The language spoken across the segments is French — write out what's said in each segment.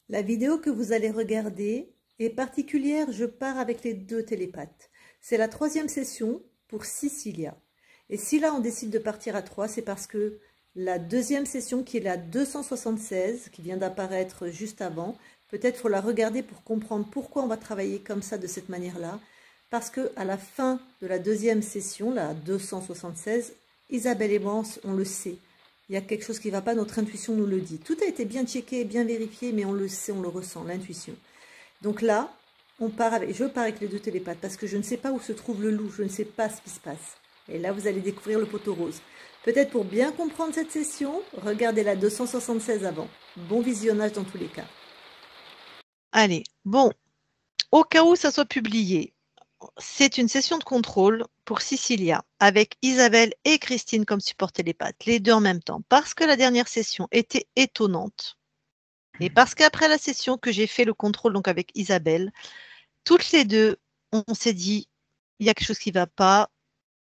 La vidéo que vous allez regarder est particulière, je pars avec les deux télépathes. C'est la troisième session pour Cecilia. Et si là on décide de partir à 3, c'est parce que la deuxième session, qui est la 276, qui vient d'apparaître juste avant, peut-être faut la regarder pour comprendre pourquoi on va travailler comme ça, de cette manière-là. Parce que à la fin de la deuxième session, la 276, Isabelle et moi, on le sait. Il y a quelque chose qui ne va pas, notre intuition nous le dit. Tout a été bien checké, bien vérifié, mais on le sait, on le ressent, l'intuition. Donc là, je pars avec les deux télépathes, parce que je ne sais pas où se trouve le loup, je ne sais pas ce qui se passe. Et là, vous allez découvrir le poteau rose. Peut-être pour bien comprendre cette session, regardez la 276 avant. Bon visionnage dans tous les cas. Allez, bon, au cas où ça soit publié, c'est une session de contrôle pour Cecilia, avec Isabelle et Christine comme support télépathe, les deux en même temps, parce que la dernière session était étonnante. Et parce qu'après la session que j'ai fait le contrôle donc avec Isabelle, toutes les deux, on s'est dit, il y a quelque chose qui ne va pas.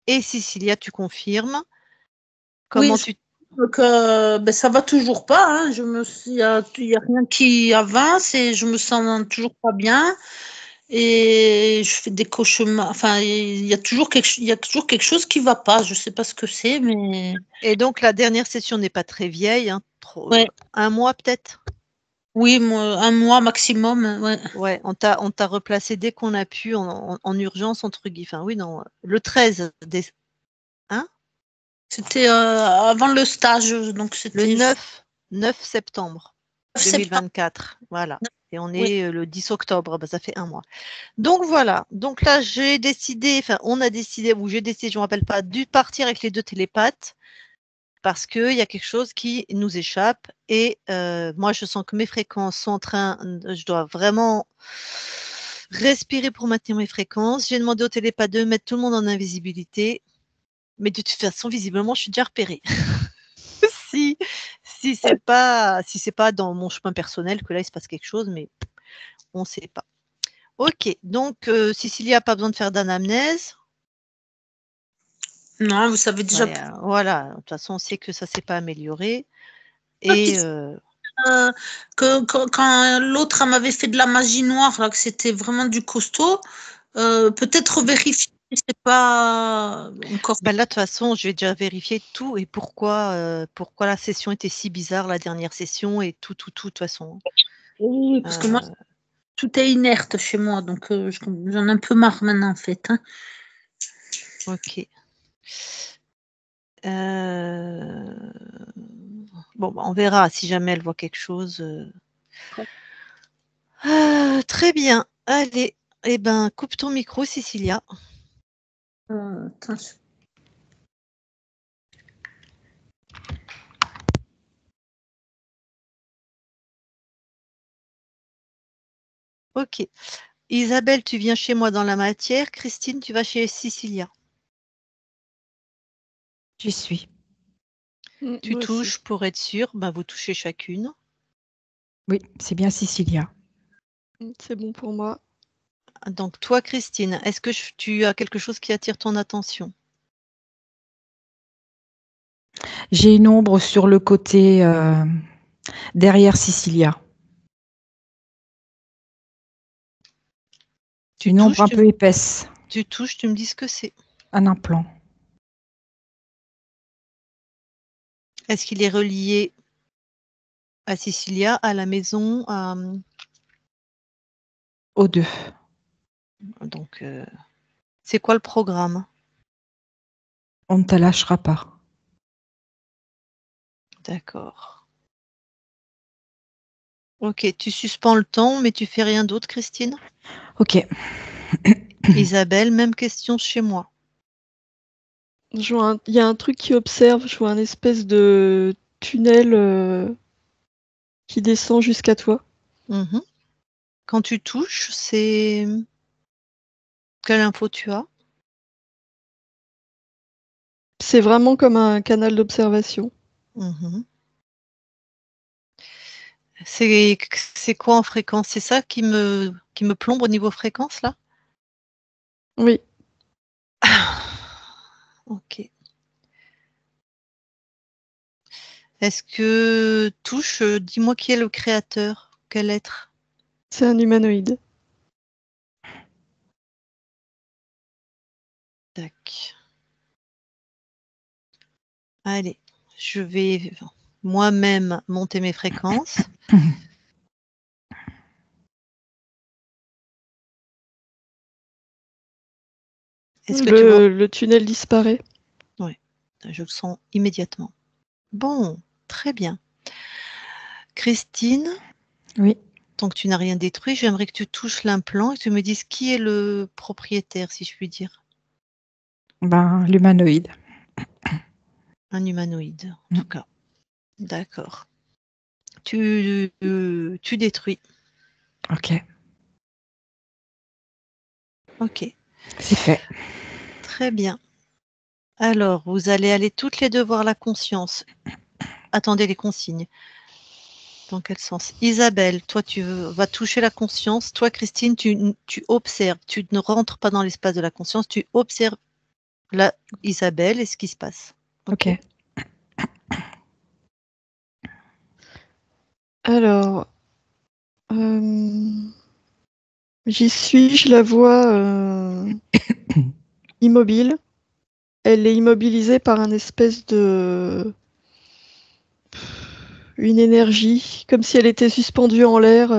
Et Cecilia, tu confirmes? Comment Oui, ben, ça va toujours pas. Hein. Il y a rien qui avance et je me sens toujours pas bien. Et je fais des cauchemars. Enfin, il y a toujours quelque chose qui va pas. Je sais pas ce que c'est, mais. Et donc la dernière session n'est pas très vieille, hein, Ouais. un mois peut-être? Oui, un mois maximum. Ouais. Ouais, on t'a replacé dès qu'on a pu en urgence entre guillemets. Enfin, oui, non, le 13 hein? C'était avant le stage, donc c'était Le 9 septembre 2024. septembre. Voilà. Et on Oui. est le 10 octobre, ben, ça fait un mois. Donc voilà. Donc là, j'ai décidé, enfin, on a décidé, ou j'ai décidé, je ne me rappelle pas, de partir avec les deux télépathes parce qu'il y a quelque chose qui nous échappe. Et moi, je sens que mes fréquences sont en train, je dois vraiment respirer pour maintenir mes fréquences. J'ai demandé au télépathe de mettre tout le monde en invisibilité. Mais de toute façon, visiblement, je suis déjà repérée. si c'est pas dans mon chemin personnel que là il se passe quelque chose, mais on ne sait pas. Ok, donc Cécilia n'a pas besoin de faire d'anamnèse. Non, vous savez déjà. Voilà, de toute façon, on sait que ça ne s'est pas amélioré. Et quand l'autre m'avait fait de la magie noire, là, que c'était vraiment du costaud, peut-être vérifier si c'est pas encore. Ben là, de toute façon, je vais déjà vérifier tout et pourquoi la session était si bizarre, la dernière session, et tout, de toute façon. Oui, parce que moi, tout est inerte chez moi, donc j'en ai un peu marre maintenant, en fait. Hein. Ok. Bon, on verra si jamais elle voit quelque chose. Très bien. Allez, eh ben, coupe ton micro, Cécilia. Attends. Ok. Isabelle, tu viens chez moi dans la matière. Christine, tu vas chez Cécilia. J'y suis. Tu touches pour être sûre. Ben, vous touchez chacune. Oui, c'est bien Cecilia. C'est bon pour moi. Donc, toi, Christine, est-ce que tu as quelque chose qui attire ton attention? J'ai une ombre sur le côté derrière Cecilia. Une ombre un peu épaisse. Tu touches, tu me dis ce que c'est. Un implant. Est-ce qu'il est relié à Cecilia, à la maison, aux deux? Donc, c'est quoi le programme? On ne te lâchera pas. D'accord. Ok, tu suspends le temps, mais tu fais rien d'autre, Christine? Ok. Isabelle, même question chez moi. Il y a un truc qui observe, je vois un espèce de tunnel qui descend jusqu'à toi. Mmh. Quand tu touches, c'est quelle info tu as? C'est vraiment comme un canal d'observation. Mmh. C'est quoi en fréquence? C'est ça qui me plombe au niveau fréquence là? Oui. Ok. Est-ce que touche, dis-moi qui est le créateur? Quel être? C'est un humanoïde. Tac. Allez, je vais moi-même monter mes fréquences. Est-ce que tu vois? Le tunnel disparaît. Oui, je le sens immédiatement. Bon, très bien. Christine, Oui. tant que tu n'as rien détruit, j'aimerais que tu touches l'implant et que tu me dises qui est le propriétaire, si je puis dire. Ben, l'humanoïde. Un humanoïde, en tout cas. D'accord. Tu détruis. Ok. Ok, C'est fait. très bien. Alors, vous allez aller toutes les deux voir la conscience. Attendez les consignes. Dans quel sens? Isabelle, toi, tu vas toucher la conscience. Toi, Christine, tu observes. Tu ne rentres pas dans l'espace de la conscience. Tu observes Isabelle et ce qui se passe. Ok. Alors, j'y suis, je la vois immobile. Elle est immobilisée par un espèce de... une énergie, comme si elle était suspendue en l'air.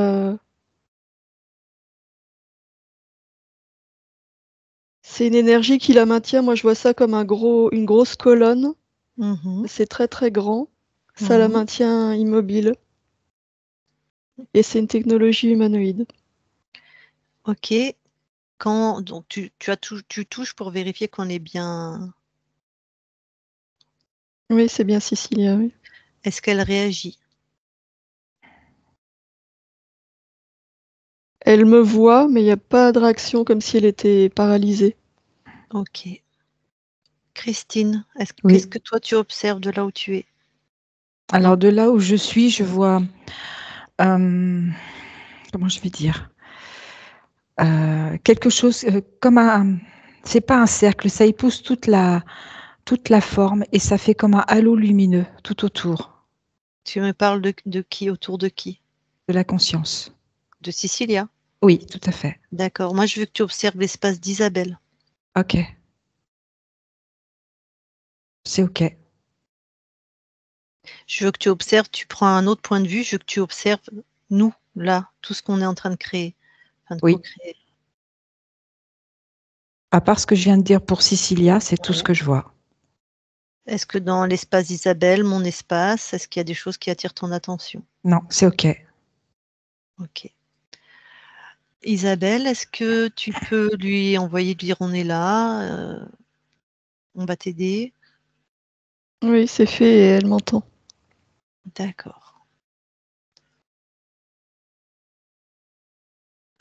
C'est une énergie qui la maintient. Moi, je vois ça comme une grosse colonne. Mhm, C'est très très grand. Ça la mhm. maintient immobile. Et c'est une technologie humanoïde. Ok. Donc tu touches pour vérifier qu'on est bien. Oui, c'est bien Cecilia, oui. Est-ce qu'elle réagit? Elle me voit, mais il n'y a pas de réaction comme si elle était paralysée. Ok. Christine, qu'est-ce Oui. que toi tu observes de là où tu es? Alors, de là où je suis, je vois, comment je vais dire, quelque chose comme un, c'est pas un cercle, ça épouse toute la forme et ça fait comme un halo lumineux tout autour Tu me parles de qui? Autour de qui? de la conscience. De Cecilia? Oui, tout à fait. D'accord. Moi, je veux que tu observes l'espace d'Isabelle. Ok, c'est ok. Je veux que tu observes, tu prends un autre point de vue, je veux que tu observes nous, là, tout ce qu'on est en train de créer, enfin de Oui. co-créer. À part ce que je viens de dire pour Cecilia, c'est tout ce que je vois. Est-ce que dans l'espace d'Isabelle, mon espace, est-ce qu'il y a des choses qui attirent ton attention? Non, c'est ok. Ok. Isabelle, est-ce que tu peux lui envoyer dire on est là, on va t'aider? Oui, c'est fait et elle m'entend. D'accord.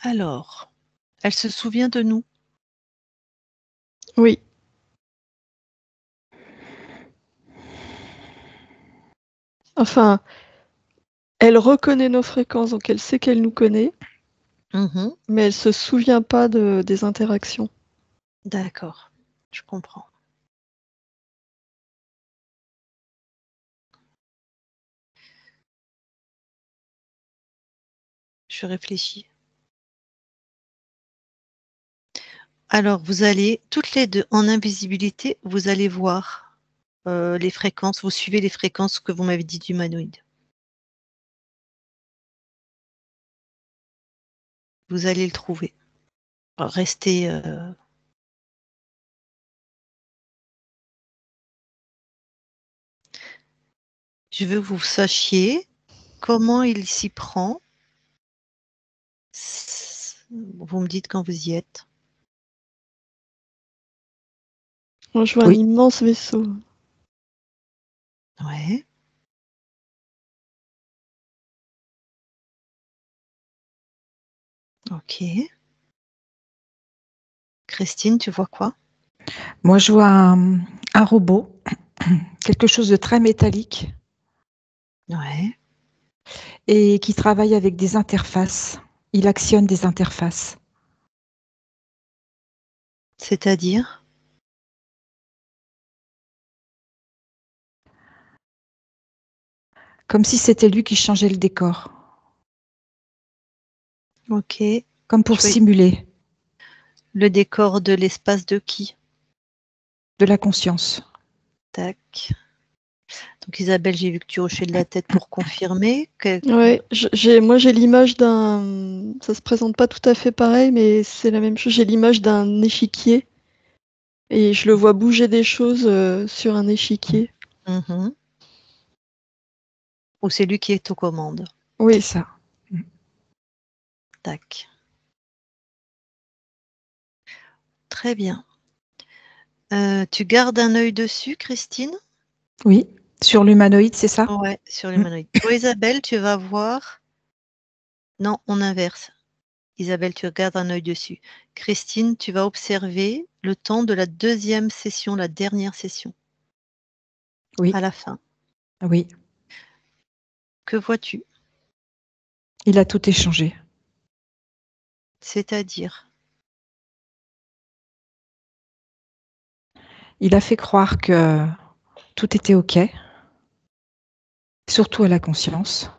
Alors, elle se souvient de nous? Oui. Enfin, elle reconnaît nos fréquences, donc elle sait qu'elle nous connaît, Mhm. mais elle se souvient pas des interactions. D'accord, je comprends. Je réfléchis. Alors, vous allez, toutes les deux, en invisibilité, vous allez voir les fréquences, vous suivez les fréquences que vous m'avez dit d'humanoïde. Vous allez le trouver. Alors, restez... Je veux que vous sachiez comment il s'y prend. Vous me dites quand vous y êtes. Moi, je vois un Oui. immense vaisseau. Ouais. Ok. Christine, tu vois quoi? Moi, je vois un robot, quelque chose de très métallique Ouais. et qui travaille avec des interfaces. Il actionne des interfaces. C'est-à-dire? Comme si c'était lui qui changeait le décor. Ok. comme pour Je vais- simuler Le décor de l'espace de qui? de la conscience. Tac. Donc Isabelle, j'ai vu que tu hochais de la tête pour confirmer. Ouais, moi j'ai l'image d'un. Ça se présente pas tout à fait pareil, mais c'est la même chose. J'ai l'image d'un échiquier et je le vois bouger des choses sur un échiquier. Mhm. Ou c'est lui qui est aux commandes. C'est Oui, ça. Tac. Très bien. Tu gardes un œil dessus, Christine? Oui, sur l'humanoïde, c'est ça? Ouais, sur Mm. l'humanoïde. Toi, Isabelle, tu vas voir. Non, on inverse. Isabelle, tu gardes un œil dessus. Christine, tu vas observer le temps de la deuxième session, la dernière session, Oui, à la fin. oui. Que vois-tu? Il a tout échangé. C'est-à-dire? Il a fait croire que tout était OK, surtout à la conscience.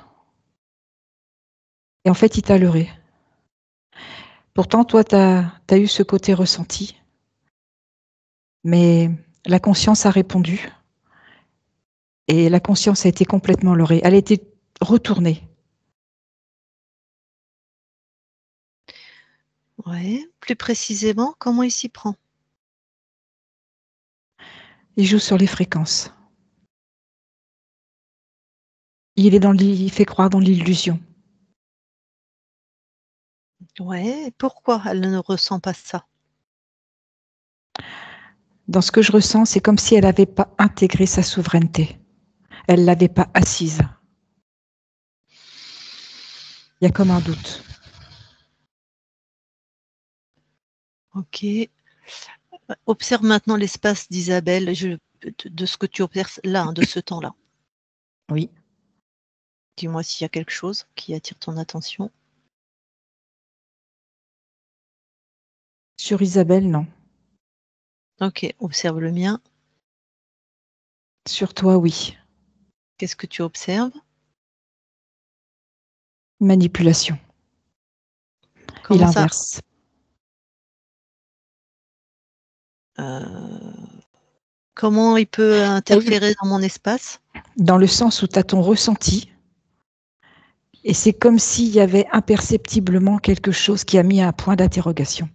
Et en fait, il t'a leurré. Pourtant, toi, tu as eu ce côté ressenti. Mais la conscience a répondu. Et la conscience a été complètement leurrée. Elle a été retournée. Ouais. Plus précisément, comment il s'y prend? Il joue sur les fréquences. Il fait croire dans l'illusion. Ouais. Pourquoi elle ne ressent pas ça? Dans ce que je ressens, c'est comme si elle n'avait pas intégré sa souveraineté. Elle ne l'avait pas assise. Il y a comme un doute. Ok. Observe maintenant l'espace d'Isabelle, de ce que tu observes là, hein, de ce temps-là. Oui. Dis-moi s'il y a quelque chose qui attire ton attention. Sur Isabelle, non. Ok, observe le mien. Sur toi, oui. Qu'est-ce que tu observes? Manipulation. Il Comment ça? inverse. Comment il peut interférer dans mon espace? Dans le sens où tu as ton ressenti, et c'est comme s'il y avait imperceptiblement quelque chose qui a mis un point d'interrogation.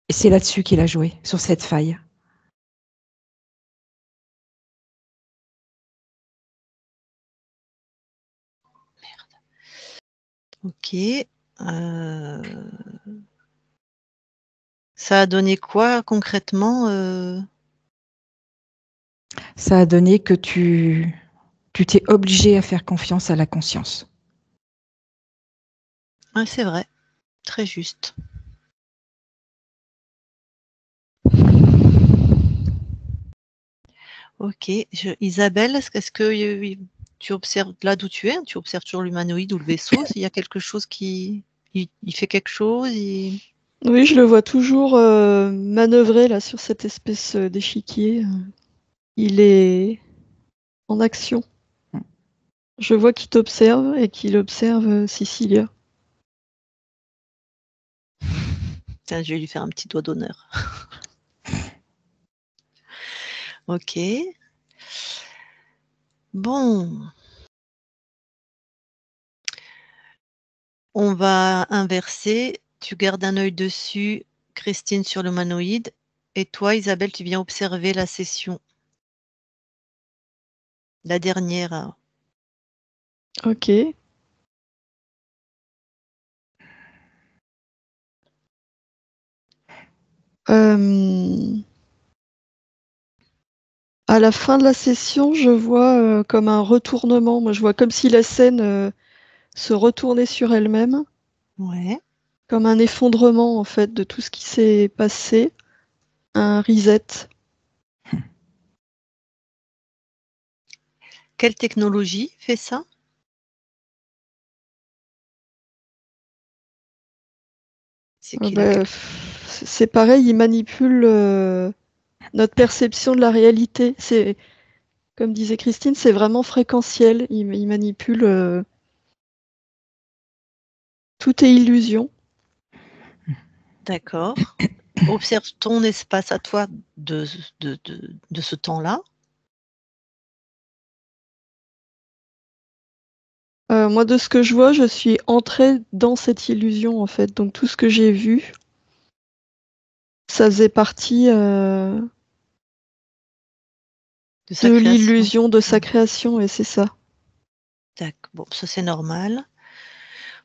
Et c'est là-dessus qu'il a joué, sur cette faille. Ok. Ça a donné quoi concrètement? Ça a donné que tu t'es obligé à faire confiance à la conscience. Ah, c'est vrai, très juste. Ok. Isabelle, est-ce que tu observes là d'où tu es? Tu observes toujours l'humanoïde ou le vaisseau? S'il y a quelque chose il fait quelque chose? oui, je le vois toujours manœuvrer là sur cette espèce d'échiquier. Il est en action. Je vois qu'il t'observe et qu'il observe Cecilia. Tiens, je vais lui faire un petit doigt d'honneur. Ok. Bon. On va inverser. Tu gardes un œil dessus, Christine sur l'humanoïde. Et toi, Isabelle, tu viens observer la session. La dernière. Ok. À la fin de la session, je vois comme un retournement. Moi, je vois comme si la scène se retournait sur elle-même, Ouais. comme un effondrement en fait de tout ce qui s'est passé, un reset. Quelle technologie fait ça? C'est qu'il a quelque... C'est pareil, il manipule notre perception de la réalité. C'est, comme disait Christine, c'est vraiment fréquentiel. Il manipule Tout est illusion. D'accord. Observe ton espace à toi de ce temps-là. Moi, de ce que je vois, je suis entrée dans cette illusion, en fait. Donc, tout ce que j'ai vu, ça faisait partie De sa de création. l'illusion de sa création, et c'est ça. D'accord. Bon, ça c'est normal.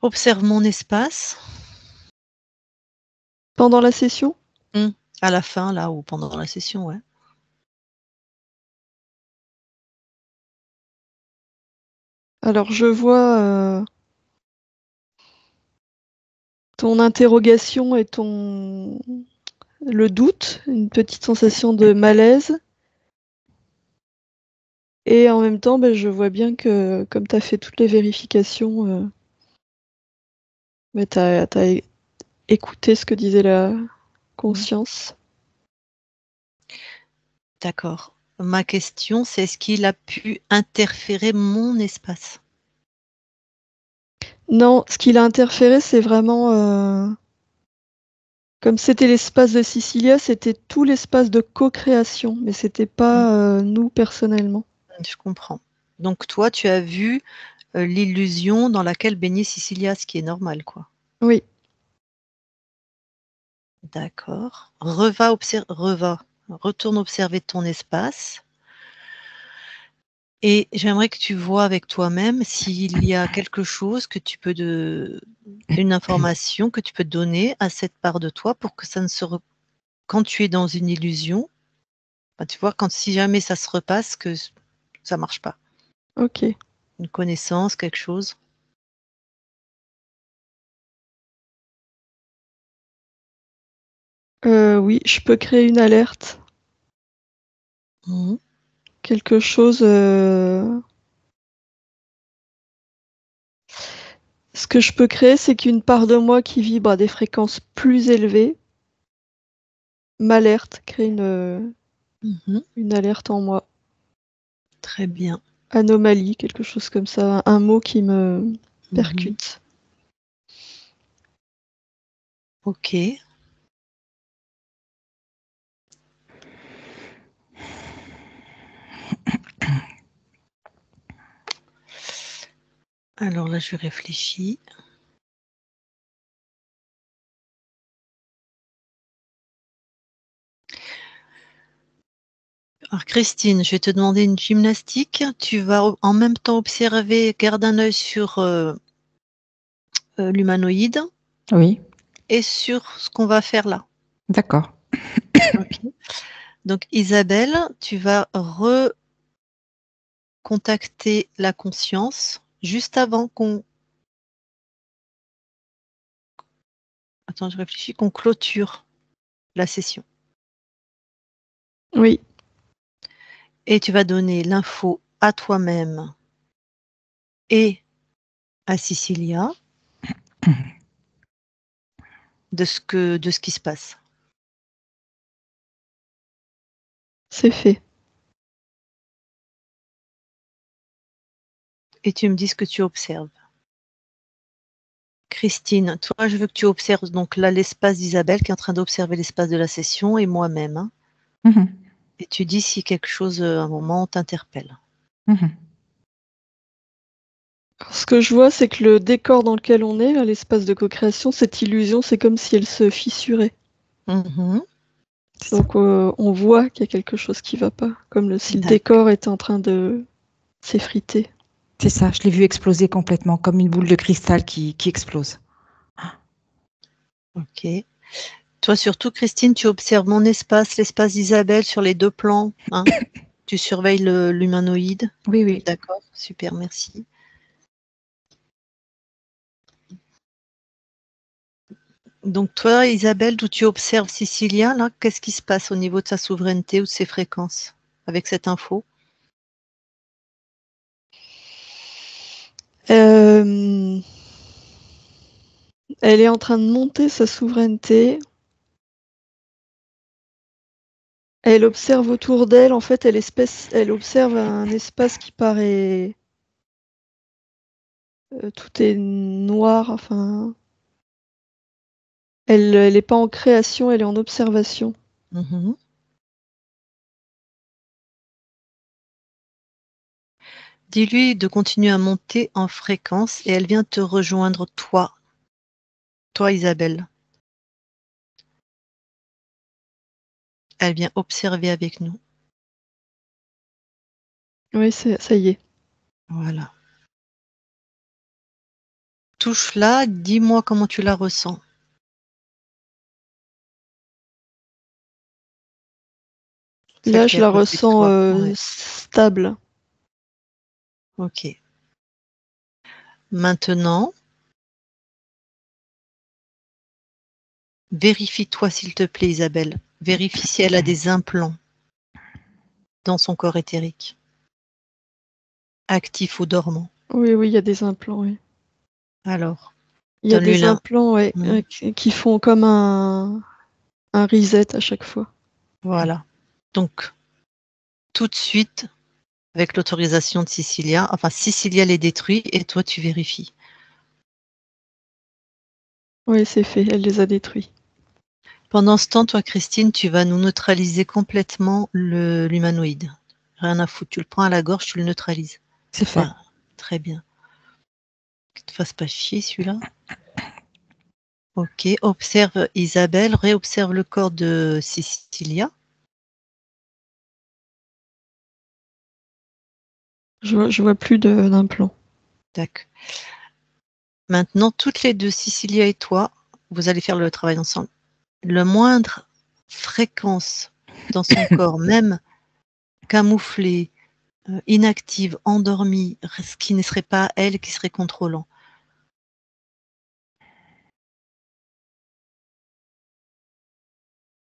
Observe mon espace. Pendant la session? À la fin, là, ou pendant la session, ouais. Alors, je vois ton interrogation et le doute, une petite sensation de malaise. Et en même temps, je vois bien que comme tu as fait toutes les vérifications, tu as écouté ce que disait la conscience. D'accord. Ma question, c'est est-ce qu'il a pu interférer mon espace? Non, ce qui l'a interféré, c'est vraiment comme c'était l'espace de Sicilia, c'était tout l'espace de co-création, mais c'était pas nous personnellement. Je comprends. Donc toi, tu as vu l'illusion dans laquelle baignait Sicilia, ce qui est normal, quoi. Oui. D'accord. Retourne observer ton espace. Et j'aimerais que tu vois avec toi-même s'il y a quelque chose que tu peux une information que tu peux donner à cette part de toi pour que ça ne quand tu es dans une illusion, tu vois, si jamais ça se repasse, que ça marche pas. Ok. Une connaissance, quelque chose. Oui, je peux créer une alerte. Quelque chose. Ce que je peux créer, c'est qu'une part de moi qui vibre à des fréquences plus élevées m'alerte, crée une alerte en moi. Très bien. Anomalie, quelque chose comme ça, un mot qui me percute. Ok. Alors là, je réfléchis. Alors Christine, je vais te demander une gymnastique. Tu vas en même temps observer, garde un œil sur l'humanoïde. Oui. Et sur ce qu'on va faire là. D'accord. Okay. Donc Isabelle, tu vas recontacter la conscience juste avant qu'on... Attends, je réfléchis, qu'on clôture la session. Oui. Et tu vas donner l'info à toi-même et à Cecilia de ce qui se passe. C'est fait. Et tu me dis ce que tu observes. Christine, toi, je veux que tu observes donc là l'espace d'Isabelle qui est en train d'observer l'espace de la session et moi-même. Hein. Et tu dis si quelque chose, à un moment, t'interpelle. Ce que je vois, c'est que le décor dans lequel on est, l'espace de co-création, cette illusion, c'est comme si elle se fissurait. Donc on voit qu'il y a quelque chose qui ne va pas, comme si le décor était en train de s'effriter. C'est ça, je l'ai vu exploser complètement, comme une boule de cristal qui explose. Ok. Toi surtout, Christine, tu observes mon espace, l'espace d'Isabelle sur les deux plans. Hein. Tu surveilles l'humanoïde. Oui, oui. D'accord, super, merci. Donc toi, Isabelle, d'où tu observes Cecilia, là, qu'est-ce qui se passe au niveau de sa souveraineté ou de ses fréquences avec cette info? Elle est en train de monter sa souveraineté. Elle observe autour d'elle, en fait, elle observe un espace qui paraît... tout est noir, enfin... Elle n'est pas en création, elle est en observation. Mhm. Dis-lui de continuer à monter en fréquence et elle vient te rejoindre, toi, Isabelle. Elle vient observer avec nous. Oui, ça y est. Voilà. Touche là, dis-moi comment tu la ressens. Là, Celle qui je est à la côté de ressens toi. Ouais. stable. Ok. Maintenant, vérifie-toi s'il te plaît, Isabelle. Vérifie si elle a des implants dans son corps éthérique, actif ou dormant. Oui, il y a des implants, oui. Alors, Il y a donne-lui des implants, ouais, Mhm. qui font comme un reset à chaque fois. Voilà. Donc, tout de suite, avec l'autorisation de Cecilia, enfin, Cecilia les détruit et toi, tu vérifies. Oui, c'est fait, elle les a détruits. Pendant ce temps, toi, Christine, tu vas nous neutraliser complètement l'humanoïde. Rien à foutre. Tu le prends à la gorge, tu le neutralises. C'est fait. Voilà. Très bien. Qu'il ne te fasse pas chier, celui-là. Ok. Observe Isabelle. Réobserve le corps de Cecilia. Je vois plus d'implants. D'accord. Maintenant, toutes les deux, Cecilia et toi, vous allez faire le travail ensemble. Le moindre fréquence dans son corps, même camouflée, inactive, endormie, ce qui ne serait pas elle qui serait contrôlant.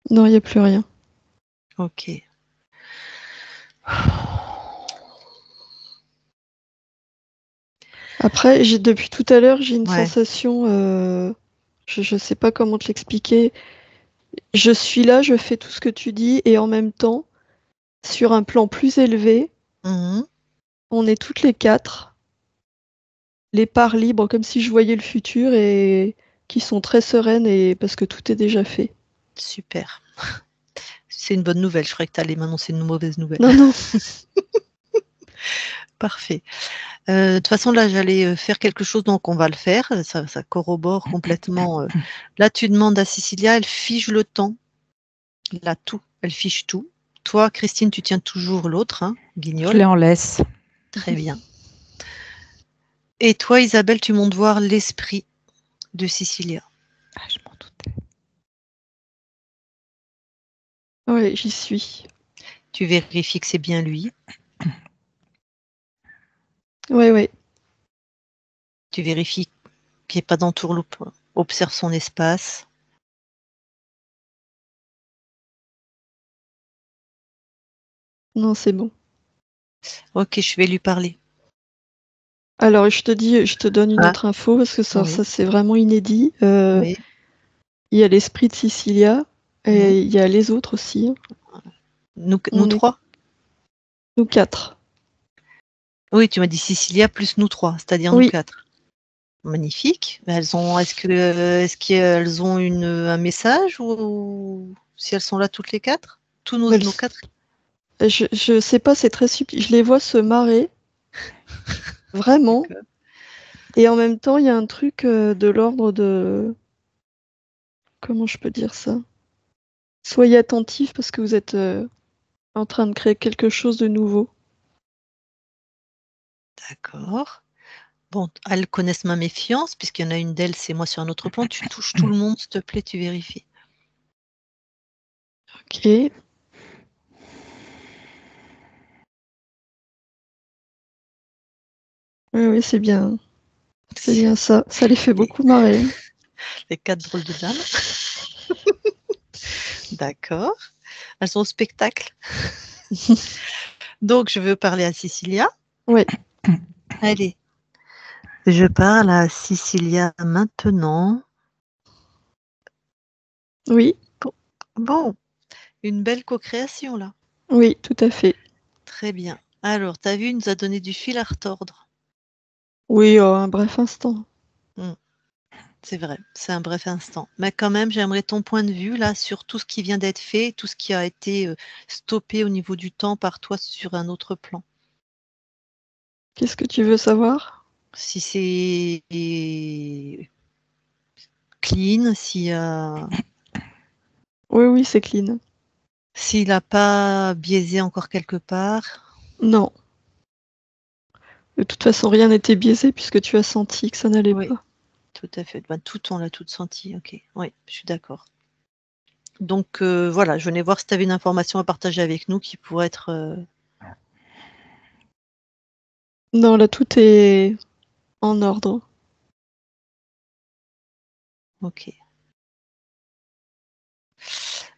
Non, il n'y a plus rien. Ok. Après, depuis tout à l'heure, j'ai une Ouais. sensation, je ne sais pas comment te l'expliquer. Je suis là, je fais tout ce que tu dis, et en même temps, sur un plan plus élevé, Mhm. on est toutes les quatre, les parts libres, comme si je voyais le futur, et qui sont très sereines, et parce que tout est déjà fait. Super. C'est une bonne nouvelle. Je croyais que tu allais m'annoncer une mauvaise nouvelle. Non, non. Parfait. De toute façon, là, j'allais faire quelque chose, donc on va le faire. Ça corrobore complètement. Là, tu demandes à Cecilia, elle fige le temps. Là, tout. Elle fiche tout. Toi, Christine, tu tiens toujours l'autre, hein, Je Guignol. l'ai en laisse. Très bien. Et toi, Isabelle, tu montes voir l'esprit de Cecilia. Ah, je m'en doutais. Ouais, j'y suis. Tu vérifies que c'est bien lui. Ouais, ouais. Tu vérifies qu'il n'y ait pas d'entourloupe. Observe son espace. Non, c'est bon. Ok, je vais lui parler. Alors, je te donne une Ah, autre info, parce que ça oui, c'est vraiment inédit. oui. Il y a l'esprit de Cecilia, Mhm. et il y a les autres aussi. Nous On est trois. nous quatre. Oui, tu m'as dit Cecilia plus nous trois, c'est-à-dire nous Oui, quatre. Magnifique. Mais est-ce qu'elles ont un message ou si elles sont là toutes les quatre? Tous mais nos quatre? je sais pas, c'est très subtil. Je les vois se marrer, vraiment. D'accord. Et en même temps, il y a un truc de l'ordre de... Comment je peux dire ça? Soyez attentifs parce que vous êtes en train de créer quelque chose de nouveau. D'accord. Bon, elles connaissent ma méfiance, puisqu'il y en a une d'elles, c'est moi sur un autre plan. Tu touches tout le monde, s'il te plaît, tu vérifies. Ok. Oui, oui, c'est bien. C'est bien ça. Ça les fait Les, beaucoup marrer. les quatre drôles de dames. D'accord. Elles sont au spectacle. Donc, je veux parler à Cecilia. Ouais. Allez. Je parle à Cecilia maintenant. Oui, Bon, une belle co-création là. oui, tout à fait. Très bien. Alors, tu as vu, il nous a donné du fil à retordre. Oui, un bref instant. C'est vrai, c'est un bref instant. Mais quand même, j'aimerais ton point de vue là sur tout ce qui vient d'être fait, tout ce qui a été stoppé au niveau du temps par toi sur un autre plan. Qu'est-ce que tu veux savoir? Si c'est clean, si, Oui, c'est clean. s'il n'a pas biaisé encore quelque part. Non. De toute façon, rien n'était biaisé puisque tu as senti que ça n'allait Oui, pas. tout à fait. Ben, tout, on l'a tout senti. Ok, oui, je suis d'accord. Donc voilà, je venais voir si tu avais une information à partager avec nous qui pourrait être. Non, là, tout est en ordre. Ok.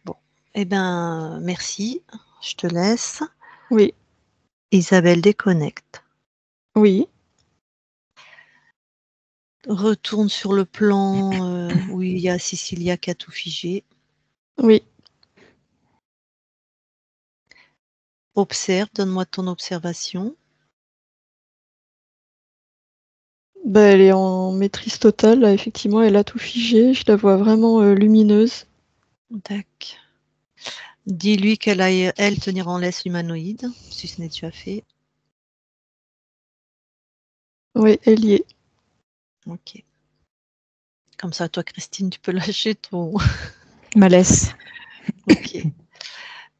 Bon, eh ben, merci. Je te laisse. Oui, Isabelle déconnecte. oui, Retourne sur le plan où il y a Cecilia qui a tout figé. oui. Observe, donne-moi ton observation. Bah, elle est en maîtrise totale, là, effectivement, elle a tout figé. Je la vois vraiment lumineuse. Tac. Dis-lui qu'elle aille, elle, tenir en laisse l'humanoïde, si ce n'est déjà fait. Oui, elle y est. Ok. Comme ça, toi, Christine, tu peux lâcher ton. Malaise. Ok.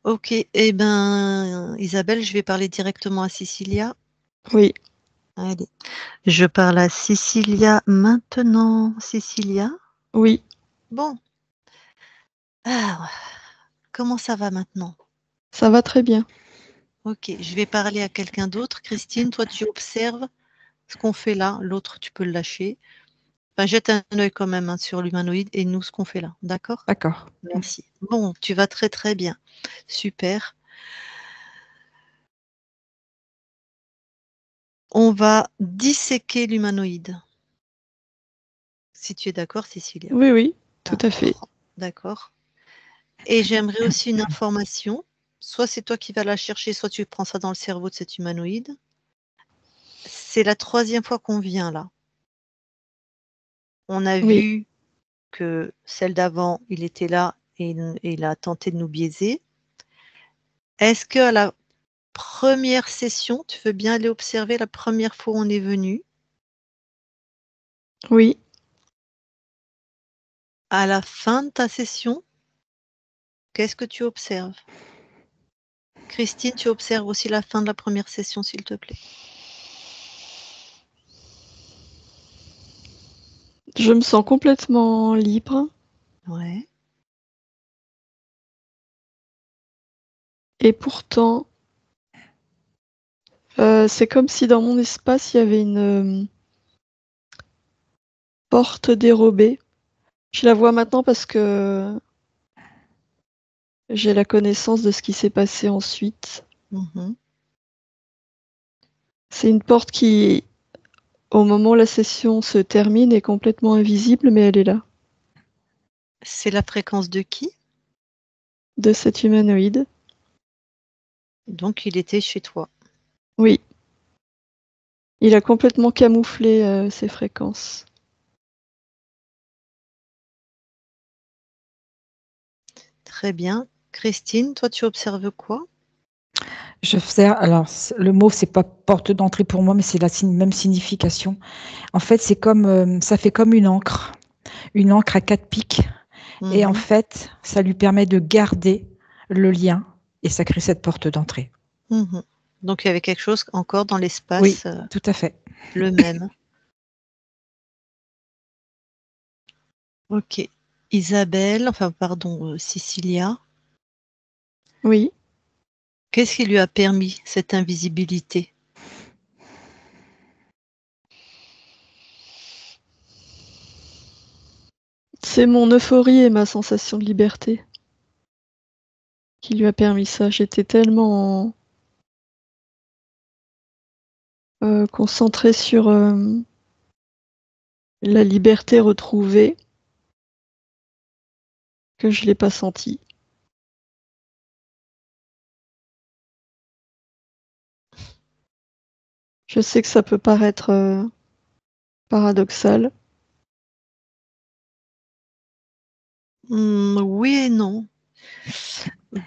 Ok. Eh ben, Isabelle, je vais parler directement à Cecilia. Oui, Allez. Je parle à Cecilia maintenant. Cecilia. oui. Bon. Alors, comment ça va maintenant? Ça va très bien. Ok, je vais parler à quelqu'un d'autre. Christine, toi, tu observes ce qu'on fait là. L'autre, tu peux le lâcher. Enfin, jette un œil quand même hein, sur l'humanoïde et nous, ce qu'on fait là. D'accord? D'accord. Merci. Bon, tu vas très très bien. Super. On va disséquer l'humanoïde. Si tu es d'accord, Cécilia. Oui, oui, tout Ah, à fait. d'accord. Et j'aimerais aussi une information. Soit c'est toi qui vas la chercher, soit tu prends ça dans le cerveau de cet humanoïde. C'est la 3e fois qu'on vient là. On a Oui, vu que celle d'avant, il était là et il a tenté de nous biaiser. Est-ce qu'à la première session, tu veux bien aller observer la première fois où on est venu? oui. À la fin de ta session, qu'est-ce que tu observes? Christine, tu observes aussi la fin de la première session, s'il te plaît. Je me sens complètement libre. Ouais. Et pourtant, c'est comme si dans mon espace, il y avait une porte dérobée. Je la vois maintenant parce que j'ai la connaissance de ce qui s'est passé ensuite. Mhm. C'est une porte qui, au moment où la session se termine, est complètement invisible, mais elle est là, C'est la fréquence de qui? de cet humanoïde. Donc, il était chez toi. Oui, il a complètement camouflé ses fréquences. Très bien. Christine, toi, tu observes quoi? Alors, le mot, c'est pas porte d'entrée pour moi, mais c'est la même signification. En fait, c'est comme, ça fait comme une encre à 4 pics. Et en Mhm. fait, ça lui permet de garder le lien et ça crée cette porte d'entrée. Mhm. Donc, il y avait quelque chose encore dans Oui, l'espace, tout à fait. le même. Ok. Isabelle, enfin, pardon, Cecilia, Oui, qu'est-ce qui lui a permis cette invisibilité? c'est mon euphorie et ma sensation de liberté qui lui a permis ça. J'étais tellement concentrée sur la liberté retrouvée que je l'ai pas senti. Je sais que ça peut paraître paradoxal, Oui et non.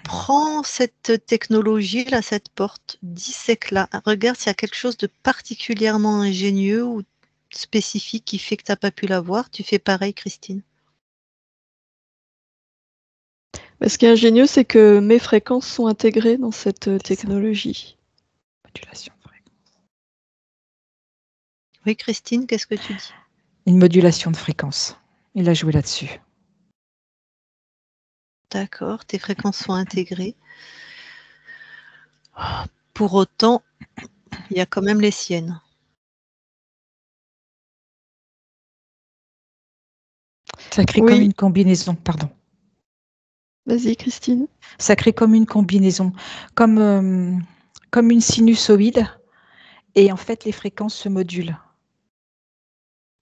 Prends cette technologie, là, cette porte, dissèque-la. Regarde s'il y a quelque chose de particulièrement ingénieux ou spécifique qui fait que tu n'as pas pu la voir. Tu fais pareil, Christine. Mais ce qui est ingénieux, c'est que mes fréquences sont intégrées dans cette technologie. Modulation de fréquence. Oui, Christine, qu'est-ce que tu dis? Une modulation de fréquence. Il a joué là-dessus. D'accord, tes fréquences sont intégrées. Pour autant, il y a quand même les siennes. Ça crée Oui. comme une combinaison, pardon. Vas-y, Christine. Ça crée comme une combinaison, comme une sinusoïde, et en fait les fréquences se modulent.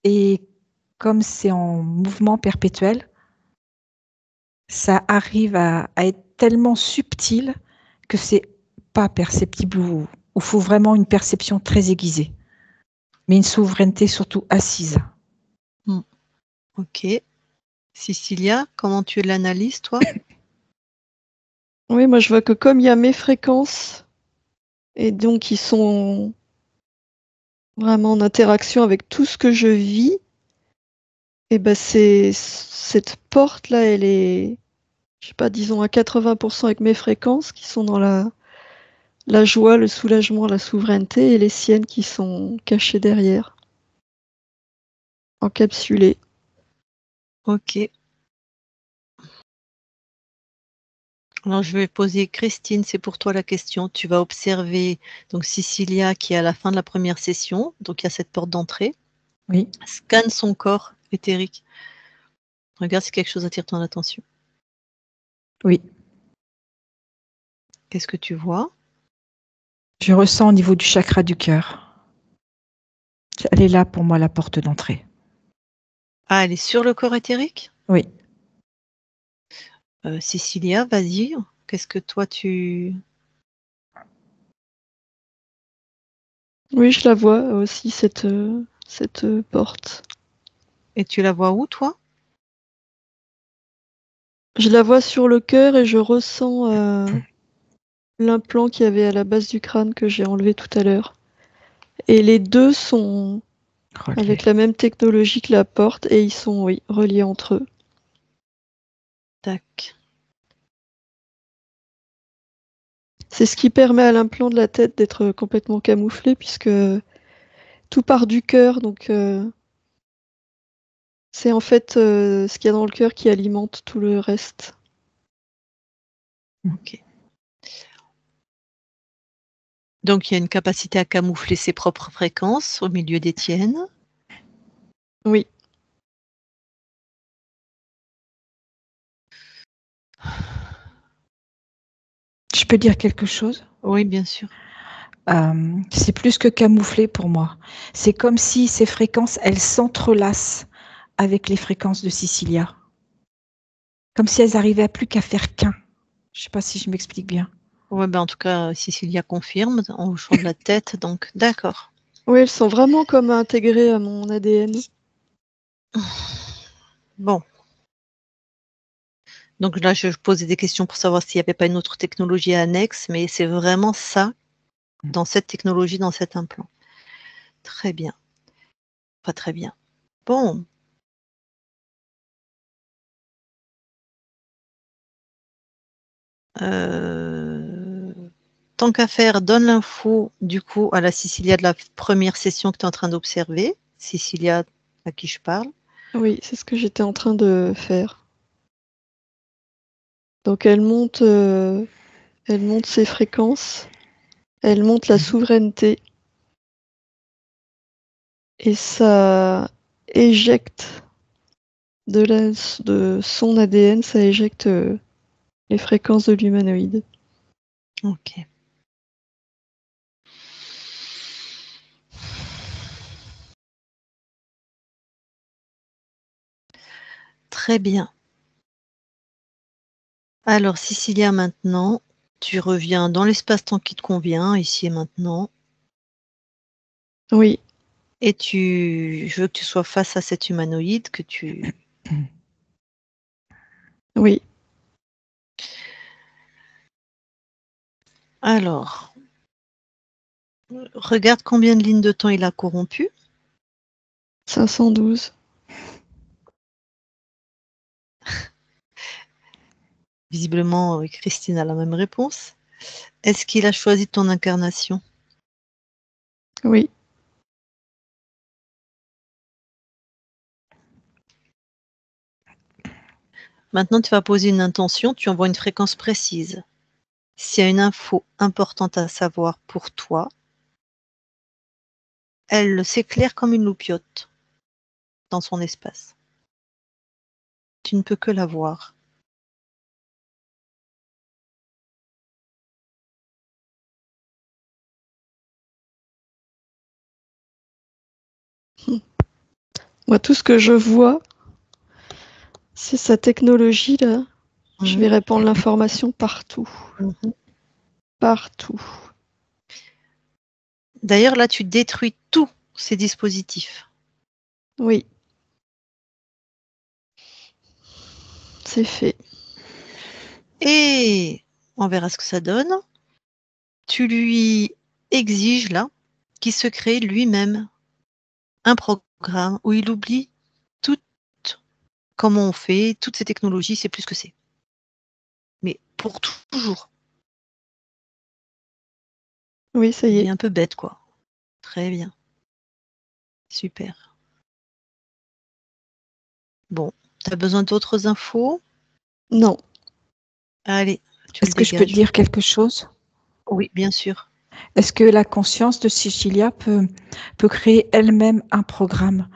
Et comme c'est en mouvement perpétuel, ça arrive à être tellement subtil que c'est pas perceptible ou faut vraiment une perception très aiguisée, mais une souveraineté surtout assise. Ok. Cecilia, comment tu l'analyses, toi? Oui, moi je vois que comme il y a mes fréquences, et donc ils sont vraiment en interaction avec tout ce que je vis, et ben cette porte-là, elle est, je sais pas, disons à 80% avec mes fréquences qui sont dans la joie, le soulagement, la souveraineté, et les siennes qui sont cachées derrière, encapsulées. Ok. Alors, je vais poser Christine, c'est pour toi la question. Tu vas observer donc Cecilia qui est à la fin de la première session, donc il y a cette porte d'entrée. Oui. Scanne son corps éthérique. Regarde si quelque chose attire ton attention. Oui. Qu'est-ce que tu vois? Je ressens au niveau du chakra du cœur. Elle est là pour moi, la porte d'entrée. Ah, elle est sur le corps éthérique? Oui. Cecilia, vas-y. Qu'est-ce que toi tu... Oui, je la vois aussi, cette porte. Et tu la vois où, toi? Je la vois sur le cœur et je ressens l'implant qu'il y avait à la base du crâne que j'ai enlevé tout à l'heure. Et les deux sont avec la même technologie que la porte et ils sont, oui, reliés entre eux. Tac. C'est ce qui permet à l'implant de la tête d'être complètement camouflé puisque tout part du cœur, donc c'est en fait ce qu'il y a dans le cœur qui alimente tout le reste. Ok. Donc, il y a une capacité à camoufler ses propres fréquences au milieu des tiennes. Oui. Je peux dire quelque chose? Oui, bien sûr. C'est plus que camouflé pour moi. C'est comme si ces fréquences, elles s'entrelacent avec les fréquences de Cecilia. Comme si elles n'arrivaient plus qu'à faire qu'un. Je ne sais pas si je m'explique bien. Ouais, ben en tout cas, Cecilia confirme en hochant de la tête, donc d'accord. Oui, elles sont vraiment comme intégrées à mon ADN. Bon. Donc là, je posais des questions pour savoir s'il n'y avait pas une autre technologie annexe, mais c'est vraiment ça, dans cette technologie, dans cet implant. Très bien. Pas très bien. Bon. Tant qu'à faire, donne l'info du coup à la Cecilia de la première session que tu es en train d'observer. Cecilia à qui je parle. Oui, c'est ce que j'étais en train de faire. Donc elle monte ses fréquences, elle monte la souveraineté et ça éjecte de son ADN, ça éjecte les fréquences de l'humanoïde. Ok. Très bien. Alors, Cecilia, maintenant, tu reviens dans l'espace-temps qui te convient, ici et maintenant. Oui. Et je veux que tu sois face à cet humanoïde, que tu Oui. Alors, regarde combien de lignes de temps il a corrompu. 512. Visiblement, Christine a la même réponse. Est-ce qu'il a choisi ton incarnation? Oui. Maintenant, tu vas poser une intention, tu envoies une fréquence précise. S'il y a une info importante à savoir pour toi, elle s'éclaire comme une loupiote dans son espace. Tu ne peux que la voir. Moi, tout ce que je vois, c'est sa technologie là. Je vais répandre l'information partout. Partout. D'ailleurs, là, tu détruis tous ces dispositifs. Oui. C'est fait. Et on verra ce que ça donne. Tu lui exiges là qu'il se crée lui-même un programme où il oublie tout comment on fait, toutes ces technologies, c'est plus ce que c'est. Mais pour toujours. Oui, ça y Il est. est un peu bête, quoi. Très bien. Super. Bon, tu as besoin d'autres infos? Non. Allez, tu le Est-ce que je peux te dégages. dire quelque chose? Oui, bien sûr. Est-ce que la conscience de Cecilia peut créer elle-même un programme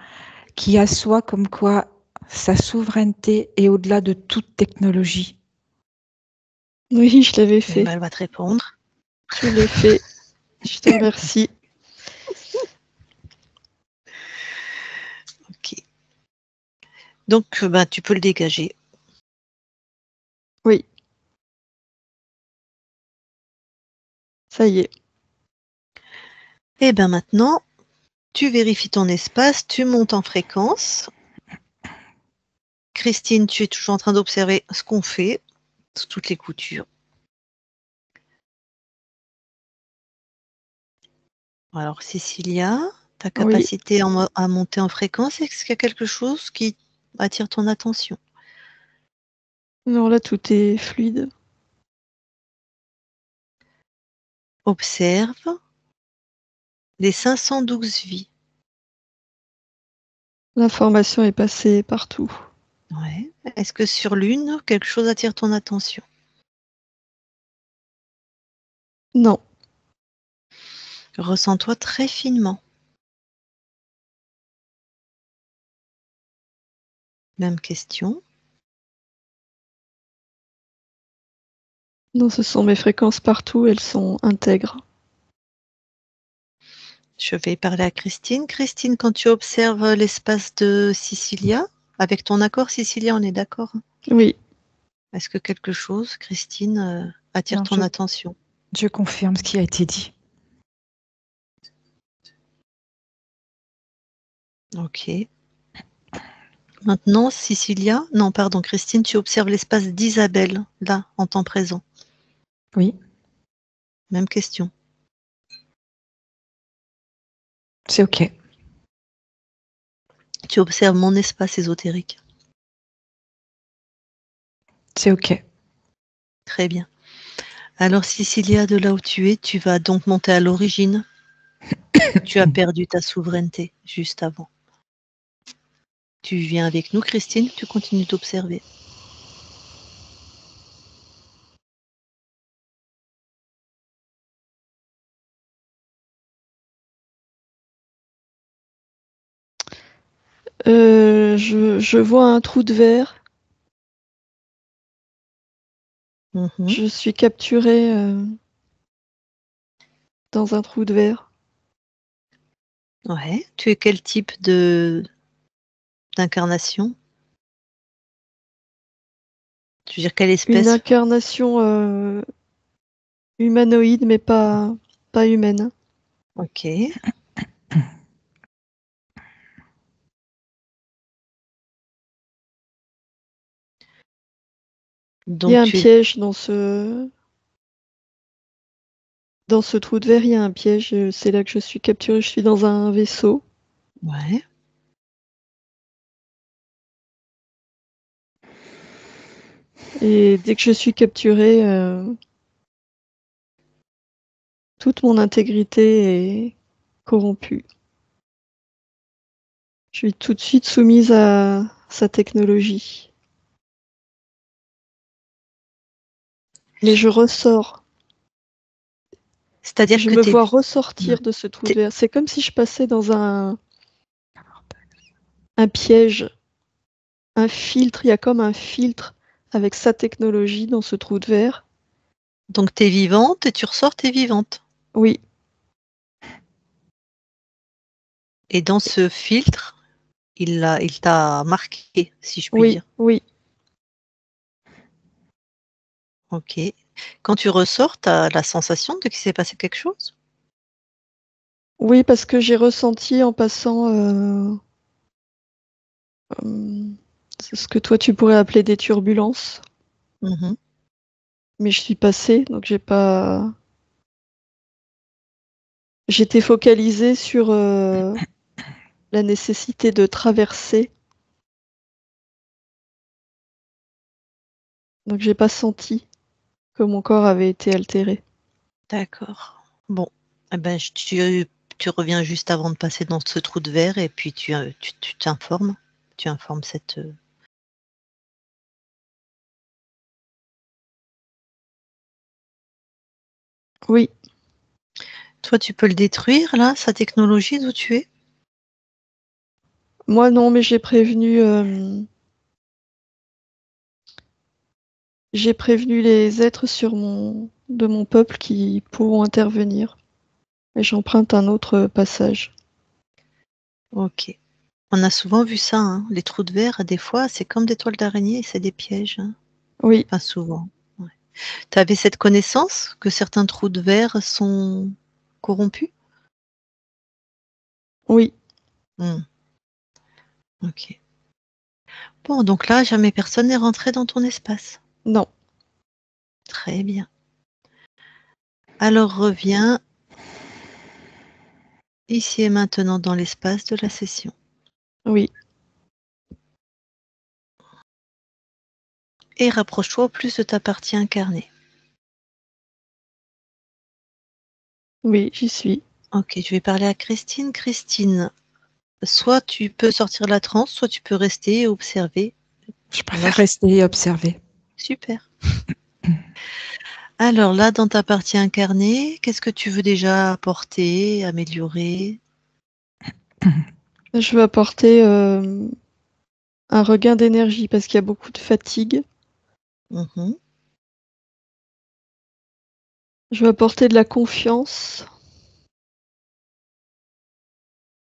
qui assoit comme quoi sa souveraineté est au-delà de toute technologie? Oui, je l'avais Eh fait. ben, elle va te répondre. Je l'ai fait. Je te remercie. Ok. Donc, tu peux le dégager. Oui. Ça y est. Et bien maintenant, tu vérifies ton espace, tu montes en fréquence. Christine, tu es toujours en train d'observer ce qu'on fait, sous toutes les coutures. Alors, Cécilia, ta Oui. capacité à monter en fréquence, est-ce qu'il y a quelque chose qui attire ton attention? Non, là, tout est fluide. Observe les 512 vies. L'information est passée partout. Ouais. Est-ce que sur l'une, quelque chose attire ton attention? Non. Ressens-toi très finement. Même question. Non, ce sont mes fréquences partout. Elles sont intègres. Je vais parler à Christine. Christine, quand tu observes l'espace de Cecilia, avec ton accord, Cecilia, on est d'accord? Oui. Est-ce que quelque chose, Christine, attire Non, ton attention? je confirme ce qui a été dit. Ok. Maintenant, Cecilia, non, pardon, Christine, tu observes l'espace d'Isabelle, là, en temps présent. Oui, Même question. c'est OK. Tu observes mon espace ésotérique. C'est OK. Très bien. Alors, Cecilia, de là où tu es, tu vas donc monter à l'origine. Tu as perdu ta souveraineté juste avant. Tu viens avec nous, Christine, tu continues d'observer. Je vois un trou de verre. Mhm. Je suis capturée dans un trou de verre. Ouais. Tu es quel type d'incarnation? Tu veux dire quelle Une espèce? incarnation humanoïde, mais pas humaine. Ok. Donc Il y a un tu es... piège dans ce trou de verre, il y a un piège. C'est là que je suis capturée. Je suis dans un vaisseau. Ouais. Et dès que je suis capturée, toute mon intégrité est corrompue. Je suis tout de suite soumise à sa technologie. Mais je ressors. C'est-à-dire Je que me t'es... vois ressortir de ce trou de t'es- verre. C'est comme si je passais dans un piège, un filtre. Il y a comme un filtre avec sa technologie dans ce trou de verre. Donc t'es vivante et tu ressors, t'es vivante. Oui, Et dans ce filtre, il t'a marqué, si je puis oui, dire. oui. Ok. Quand tu ressors, tu as la sensation de qu'il s'est passé quelque chose? Oui, parce que j'ai ressenti en passant ce que toi tu pourrais appeler des turbulences. Mhm. Mais je suis passée, donc j'ai pas. J'étais focalisée sur la nécessité de traverser, donc j'ai pas senti que mon corps avait été altéré. D'accord. Bon. Eh ben, tu reviens juste avant de passer dans ce trou de verre et puis tu t'informes. Tu informes cette... Oui, Toi, tu peux le détruire, là, sa technologie, d'où tu es? moi non, mais j'ai prévenu les êtres de mon peuple qui pourront intervenir. Et j'emprunte un autre passage. Ok. On a souvent vu ça, hein. Les trous de verre, des fois, c'est comme des toiles d'araignée, c'est des pièges, hein. Oui, Enfin, souvent. Ouais. Tu avais cette connaissance que certains trous de verre sont corrompus? oui, Hmm. Ok. Bon, donc là, jamais personne n'est rentré dans ton espace. non, Très bien. Alors reviens ici et maintenant dans l'espace de la session. oui, Et rapproche-toi au plus de ta partie incarnée. oui, j'y suis. Ok, je vais parler à Christine. Christine, soit tu peux sortir de la transe, soit tu peux rester et observer. Je Là, préfère rester et observer. super. Alors là, dans ta partie incarnée, qu'est-ce que tu veux déjà apporter, améliorer? Je veux apporter un regain d'énergie parce qu'il y a beaucoup de fatigue. Mhm. Je veux apporter de la confiance.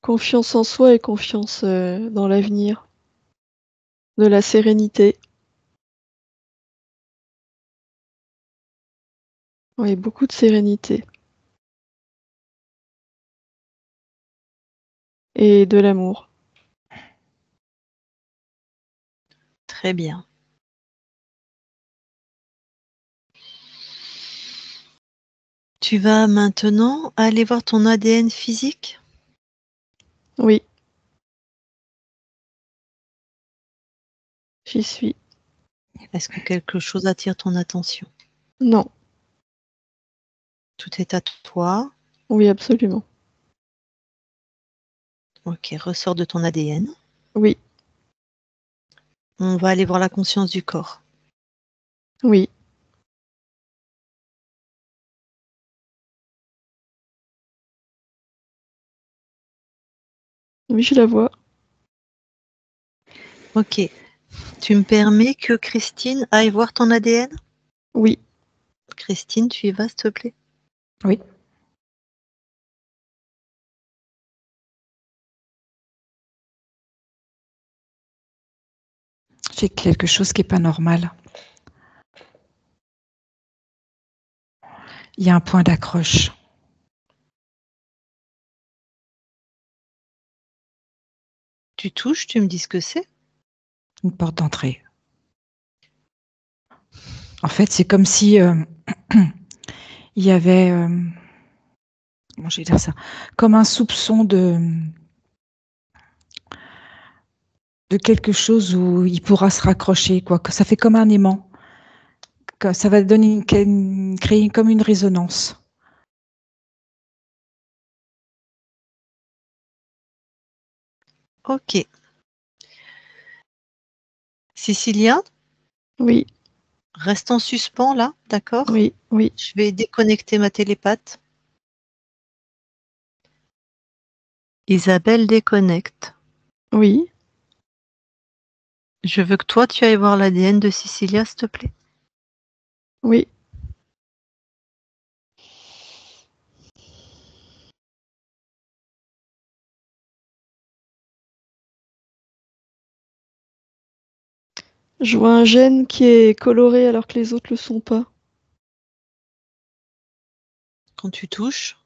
Confiance en soi et confiance dans l'avenir. De la sérénité. Oui, beaucoup de sérénité. Et de l'amour. Très bien. Tu vas maintenant aller voir ton ADN physique. Oui, j'y suis. Est-ce que quelque chose attire ton attention? Non, Tout est à toi. oui, absolument. Ok, ressors de ton ADN. Oui, On va aller voir la conscience du corps. oui, oui, je la vois. Ok. Tu me permets que Christine aille voir ton ADN? Oui, Christine, tu y vas, s'il te plaît? Oui. J'ai quelque chose qui n'est pas normal. Il y a un point d'accroche. Tu touches, tu me dis ce que c'est? Une porte d'entrée. En fait, c'est comme si il y avait, comment je vais dire ça, comme un soupçon de quelque chose où il pourra se raccrocher, quoi. Que ça fait comme un aimant. Que ça va donner créer comme une résonance. Ok. Cécilia, Oui, reste en suspens là, d'accord? oui, oui. Je vais déconnecter ma télépathe. Isabelle déconnecte. Oui. Je veux que toi, tu ailles voir l'ADN de Cécilia, s'il te plaît. Oui. Je vois un gène qui est coloré alors que les autres le sont pas. Quand tu touches,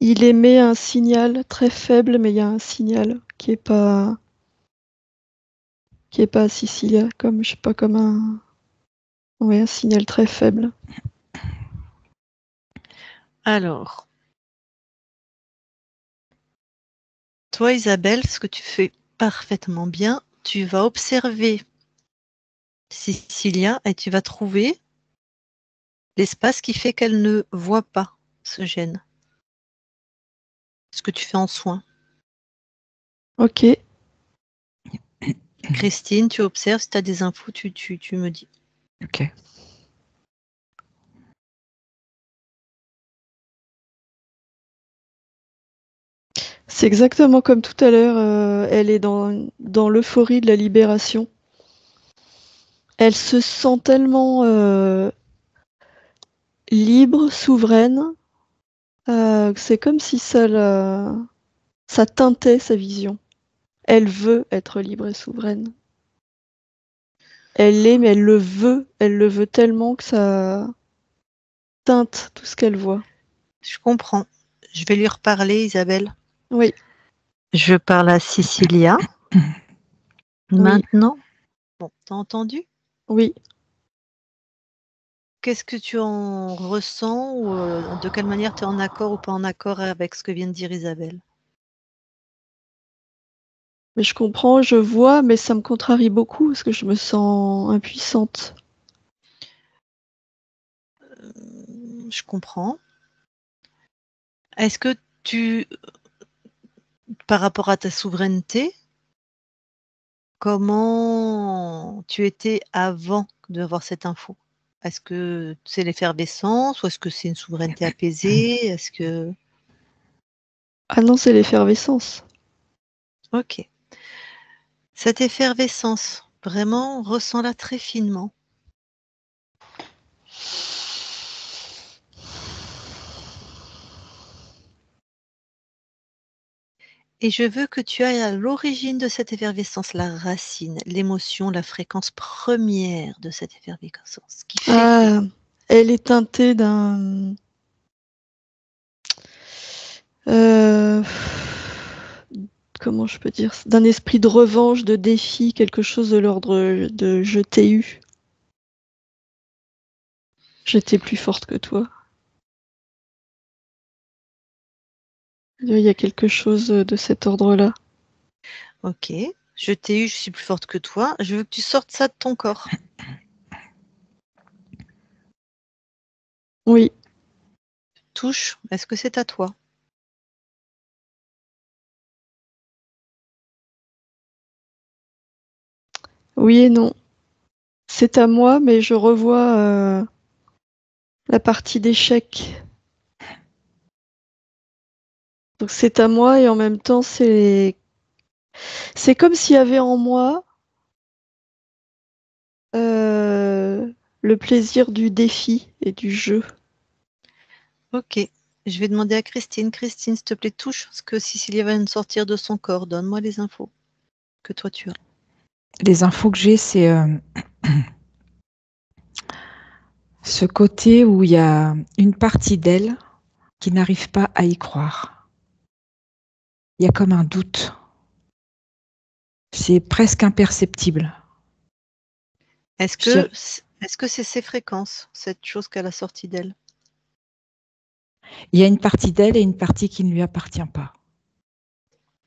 Il émet un signal très faible, mais il y a un signal qui est pas à Sicilia, comme je sais pas, comme un signal très faible. alors, toi, Isabelle, ce que tu fais parfaitement bien, tu vas observer Cécilia et tu vas trouver l'espace qui fait qu'elle ne voit pas ce gène. Ce que tu fais en soin. Ok. Christine, tu observes, si tu as des infos, tu me dis. Ok. C'est exactement comme tout à l'heure. Elle est dans l'euphorie de la libération. Elle se sent tellement libre, souveraine. C'est comme si ça teintait sa vision. Elle veut être libre et souveraine. Elle l'est, mais elle le veut tellement que ça teinte tout ce qu'elle voit. Je comprends. Je vais lui reparler, Isabelle. Oui, Je parle à Cécilia. oui, Maintenant, bon, t'as entendu? oui. Qu'est-ce que tu en ressens ou de quelle manière tu es en accord ou pas en accord avec ce que vient de dire Isabelle? Mais je comprends, je vois, mais ça me contrarie beaucoup parce que je me sens impuissante. Je comprends. Est-ce que par rapport à ta souveraineté, comment tu étais avant d'avoir cette info? Est-ce que c'est l'effervescence ou est-ce que c'est une souveraineté apaisée? Est-ce que... Ah non, c'est l'effervescence. Ok. Cette effervescence, vraiment, ressens-la très finement. Et je veux que tu ailles à l'origine de cette effervescence, la racine, l'émotion, la fréquence première de cette effervescence. Qui fait que... Ah, elle est teintée d'un... euh, comment je peux dire? D'un esprit de revanche, de défi, quelque chose de l'ordre de je t'ai eu. J'étais plus forte que toi. Il y a quelque chose de cet ordre-là. Ok, je t'ai eu, je suis plus forte que toi. Je veux que tu sortes ça de ton corps. Oui, Touche, est-ce que c'est à toi? oui et non. C'est à moi, mais je revois la partie d'échec. Donc c'est à moi et en même temps c'est comme s'il y avait en moi le plaisir du défi et du jeu. Ok, je vais demander à Christine. Christine, s'il te plaît, touche ce que Cécilia va nous sortir de son corps. Donne-moi les infos que toi tu as. Les infos que j'ai, c'est ce côté où il y a une partie d'elle qui n'arrive pas à y croire. il y a comme un doute. C'est presque imperceptible. Est-ce que c'est ses fréquences, cette chose qu'elle a sortie d'elle? Il y a une partie d'elle et une partie qui ne lui appartient pas.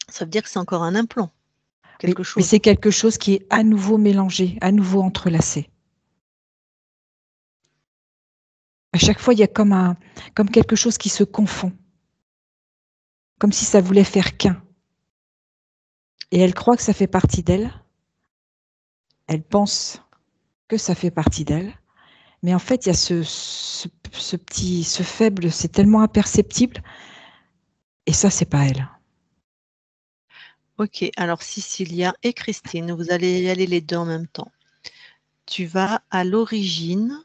Ça veut dire que c'est encore un implant, Mais quelque chose. c'est quelque chose qui est à nouveau mélangé, à nouveau entrelacé. À chaque fois, il y a comme quelque chose qui se confond. Comme si ça voulait faire qu'un. Et elle croit que ça fait partie d'elle. Elle pense que ça fait partie d'elle. Mais en fait, il y a ce faible, c'est tellement imperceptible. Et ça, c'est pas elle. Ok, alors Cecilia et Christine, vous allez y aller les deux en même temps. Tu vas à l'origine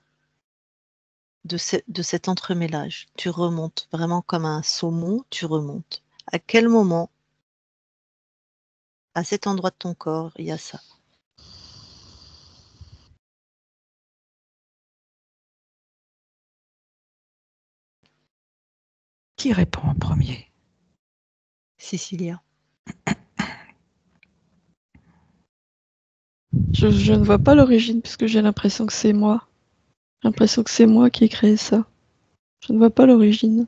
de cet entremêlage. Tu remontes vraiment comme un saumon, tu remontes. À quel moment, à cet endroit de ton corps, il y a ça? Qui répond en premier? Cecilia. Je ne vois pas l'origine puisque j'ai l'impression que c'est moi. J'ai l'impression que c'est moi qui ai créé ça. Je ne vois pas l'origine.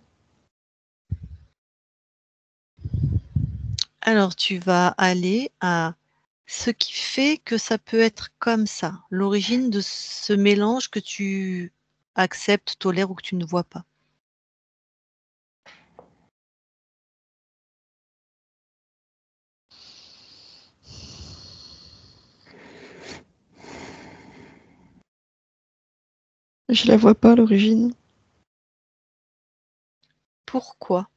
Alors, tu vas aller à ce qui fait que ça peut être comme ça, l'origine de ce mélange que tu acceptes, tolères ou que tu ne vois pas. Je la vois pas l'origine. Pourquoi?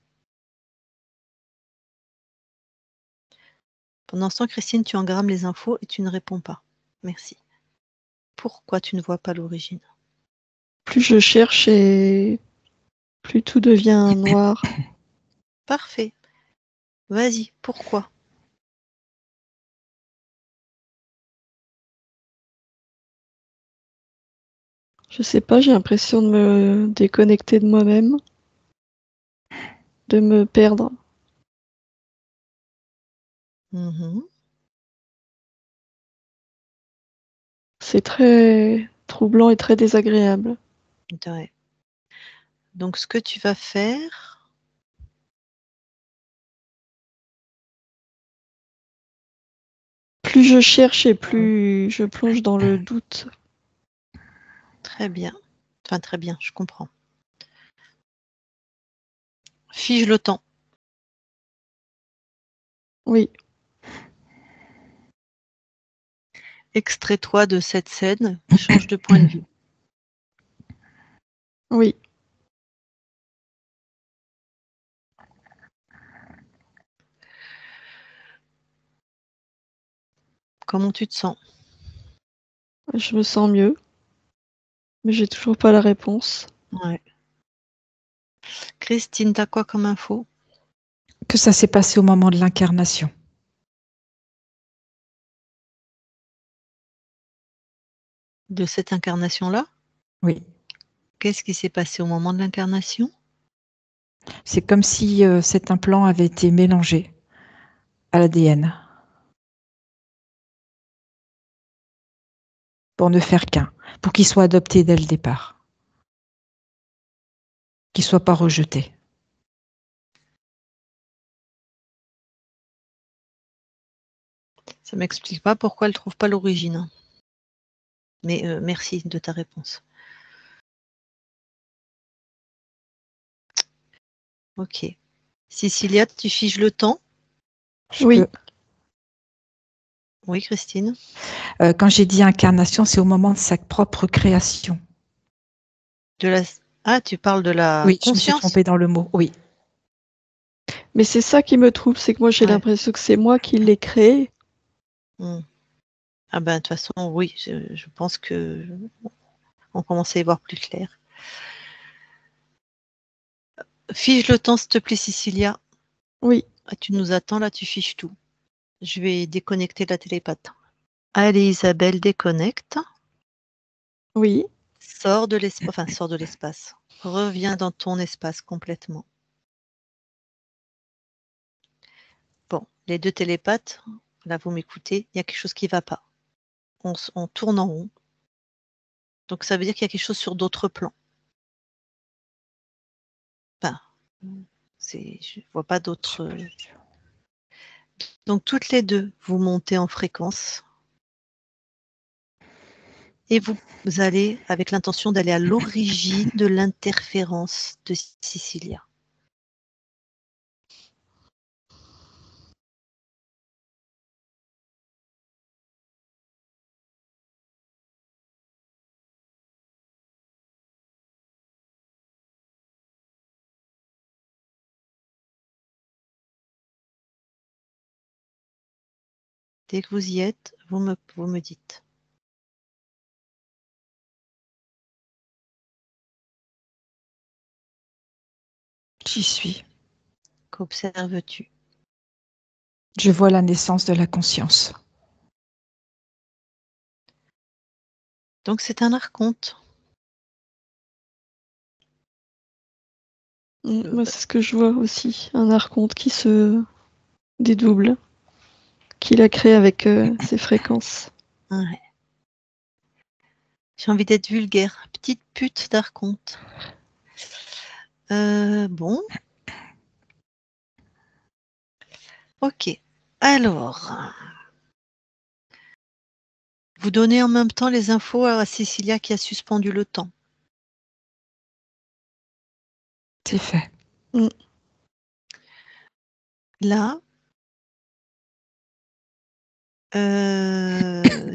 Pendant ce temps, Christine, tu engrammes les infos et tu ne réponds pas. Merci. Pourquoi tu ne vois pas l'origine? Plus je cherche et plus tout devient noir. Parfait. Vas-y, pourquoi? Je sais pas, j'ai l'impression de me déconnecter de moi-même, de me perdre. Mhm. C'est très troublant et très désagréable. Ouais. Donc, ce que tu vas faire, Plus je cherche et plus je plonge dans le doute. très bien. Enfin, très bien, je comprends. Fige le temps. Oui, Extrais-toi de cette scène, change de point de vue. oui. Comment tu te sens? Je me sens mieux, mais j'ai toujours pas la réponse. Ouais. Christine, t'as quoi comme info? Que ça s'est passé au moment de l'incarnation. De cette incarnation-là? Oui. Qu'est-ce qui s'est passé au moment de l'incarnation? C'est comme si cet implant avait été mélangé à l'ADN pour ne faire qu'un, pour qu'il soit adopté dès le départ, qu'il ne soit pas rejeté. Ça m'explique pas pourquoi elle trouve pas l'origine. Mais merci de ta réponse. Ok. Cecilia, tu figes le temps? Oui. Oui, Christine. Quand j'ai dit incarnation, c'est au moment de sa propre création. Ah, tu parles de la Oui, conscience. je me suis trompée dans le mot, oui. Mais c'est ça qui me trouble, c'est que moi j'ai l'impression que c'est moi qui l'ai créé. Ah ben, de toute façon, oui, je pense que on commence à y voir plus clair. Fige le temps, s'il te plaît, Cecilia. Oui. Ah, tu nous attends, là, tu figes tout. Je vais déconnecter la télépathe. Allez, Isabelle, déconnecte. Oui. Sors de l'espace. Enfin, sors de l'espace. Reviens dans ton espace complètement. Bon, les deux télépathes, là vous m'écoutez, il y a quelque chose qui ne va pas. On tourne en rond. Donc ça veut dire qu'il y a quelque chose sur d'autres plans. Enfin, je ne vois pas d'autres. Donc toutes les deux, vous montez en fréquence. Et vous allez avec l'intention d'aller à l'origine de l'interférence de Cecilia. Dès que vous y êtes, vous me dites. J'y suis. Qu'observes-tu? Je vois la naissance de la conscience. Donc c'est un archonte. Moi, c'est ce que je vois aussi. Un archonte qui se dédouble, qu'il a créé avec ses fréquences. Ouais. J'ai envie d'être vulgaire. Petite pute d'archonte. Bon. Ok. Alors. Vous donnez en même temps les infos à Cecilia qui a suspendu le temps. C'est fait. Là,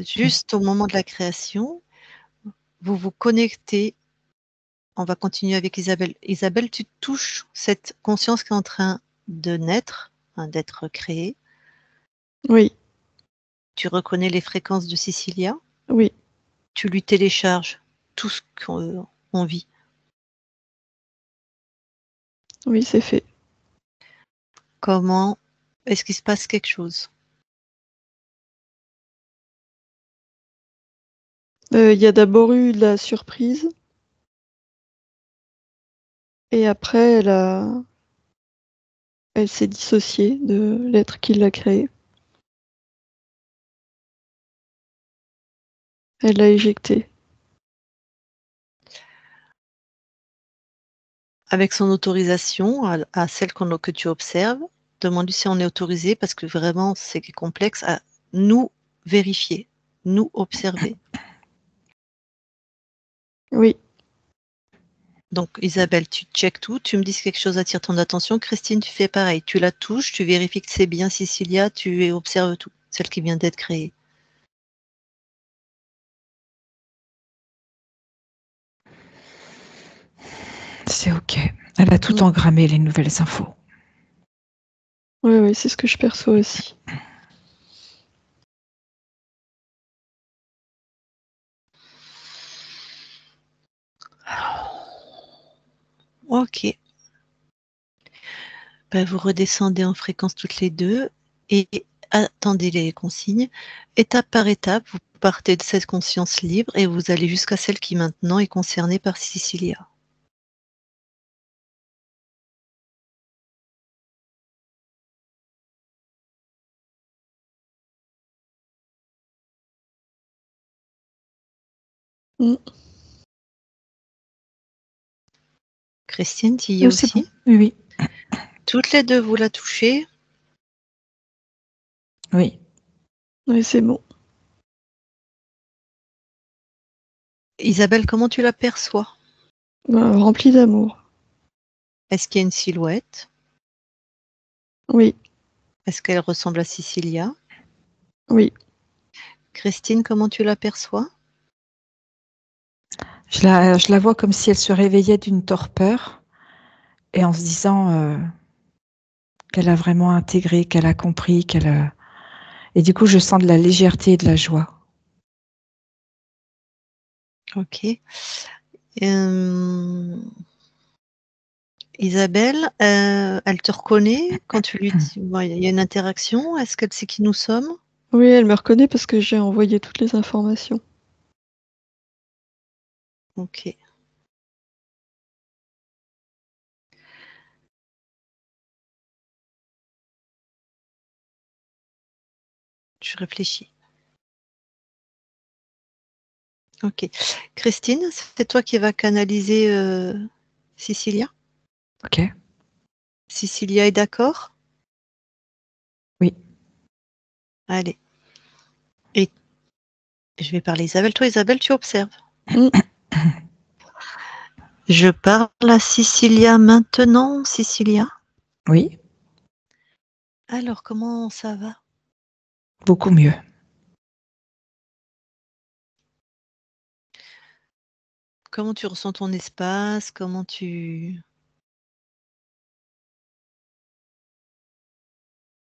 juste au moment de la création, vous vous connectez. On va continuer avec Isabelle. Isabelle, tu touches cette conscience qui est en train de naître, d'être créée. Oui, Tu reconnais les fréquences de Cecilia. oui. Tu lui télécharges tout ce qu'on vit. Oui, c'est fait. Comment est-ce qu'il se passe quelque chose? Il y a d'abord eu de la surprise. Et après, elle s'est dissociée de l'être qui l'a créée. Elle l'a éjectée. Avec son autorisation à celle que tu observes, demande-lui si on est autorisé parce que vraiment c'est complexe à nous vérifier, nous observer. Oui, Donc Isabelle, tu checkes tout, tu me dis si quelque chose attire ton attention. Christine, tu fais pareil, tu la touches, tu vérifies que c'est bien Cecilia, tu observes tout, celle qui vient d'être créée. C'est OK. Elle a tout engrammé, les nouvelles infos. oui, c'est ce que je perçois aussi. Ok. Ben, vous redescendez en fréquence toutes les deux et attendez les consignes. Étape par étape, vous partez de cette conscience libre et vous allez jusqu'à celle qui maintenant est concernée par Cecilia. Mm. Christine, tu y es C'est aussi? bon. Oui, Toutes les deux, vous la touchez. oui. Oui, c'est bon. Isabelle, comment tu l'aperçois? Remplie d'amour. Est-ce qu'il y a une silhouette? Oui, Est-ce qu'elle ressemble à Cecilia? oui. Christine, comment tu l'aperçois? Je la vois comme si elle se réveillait d'une torpeur et en se disant qu'elle a vraiment intégré, qu'elle a compris, Et du coup, je sens de la légèreté et de la joie. Ok. Isabelle, elle te reconnaît quand tu lui dis, bon, il y a une interaction, est-ce qu'elle sait qui nous sommes? Oui, elle me reconnaît parce que j'ai envoyé toutes les informations. Ok. Je réfléchis. Ok. Christine, c'est toi qui vas canaliser Cecilia? Ok. Cecilia est d'accord? Oui. Allez. Et je vais parler Isabelle. Toi, Isabelle, tu observes. Mm. Je parle à Cecilia maintenant, Cecilia. Oui. Alors, comment ça va? Beaucoup mieux. Comment tu ressens ton espace? Comment tu...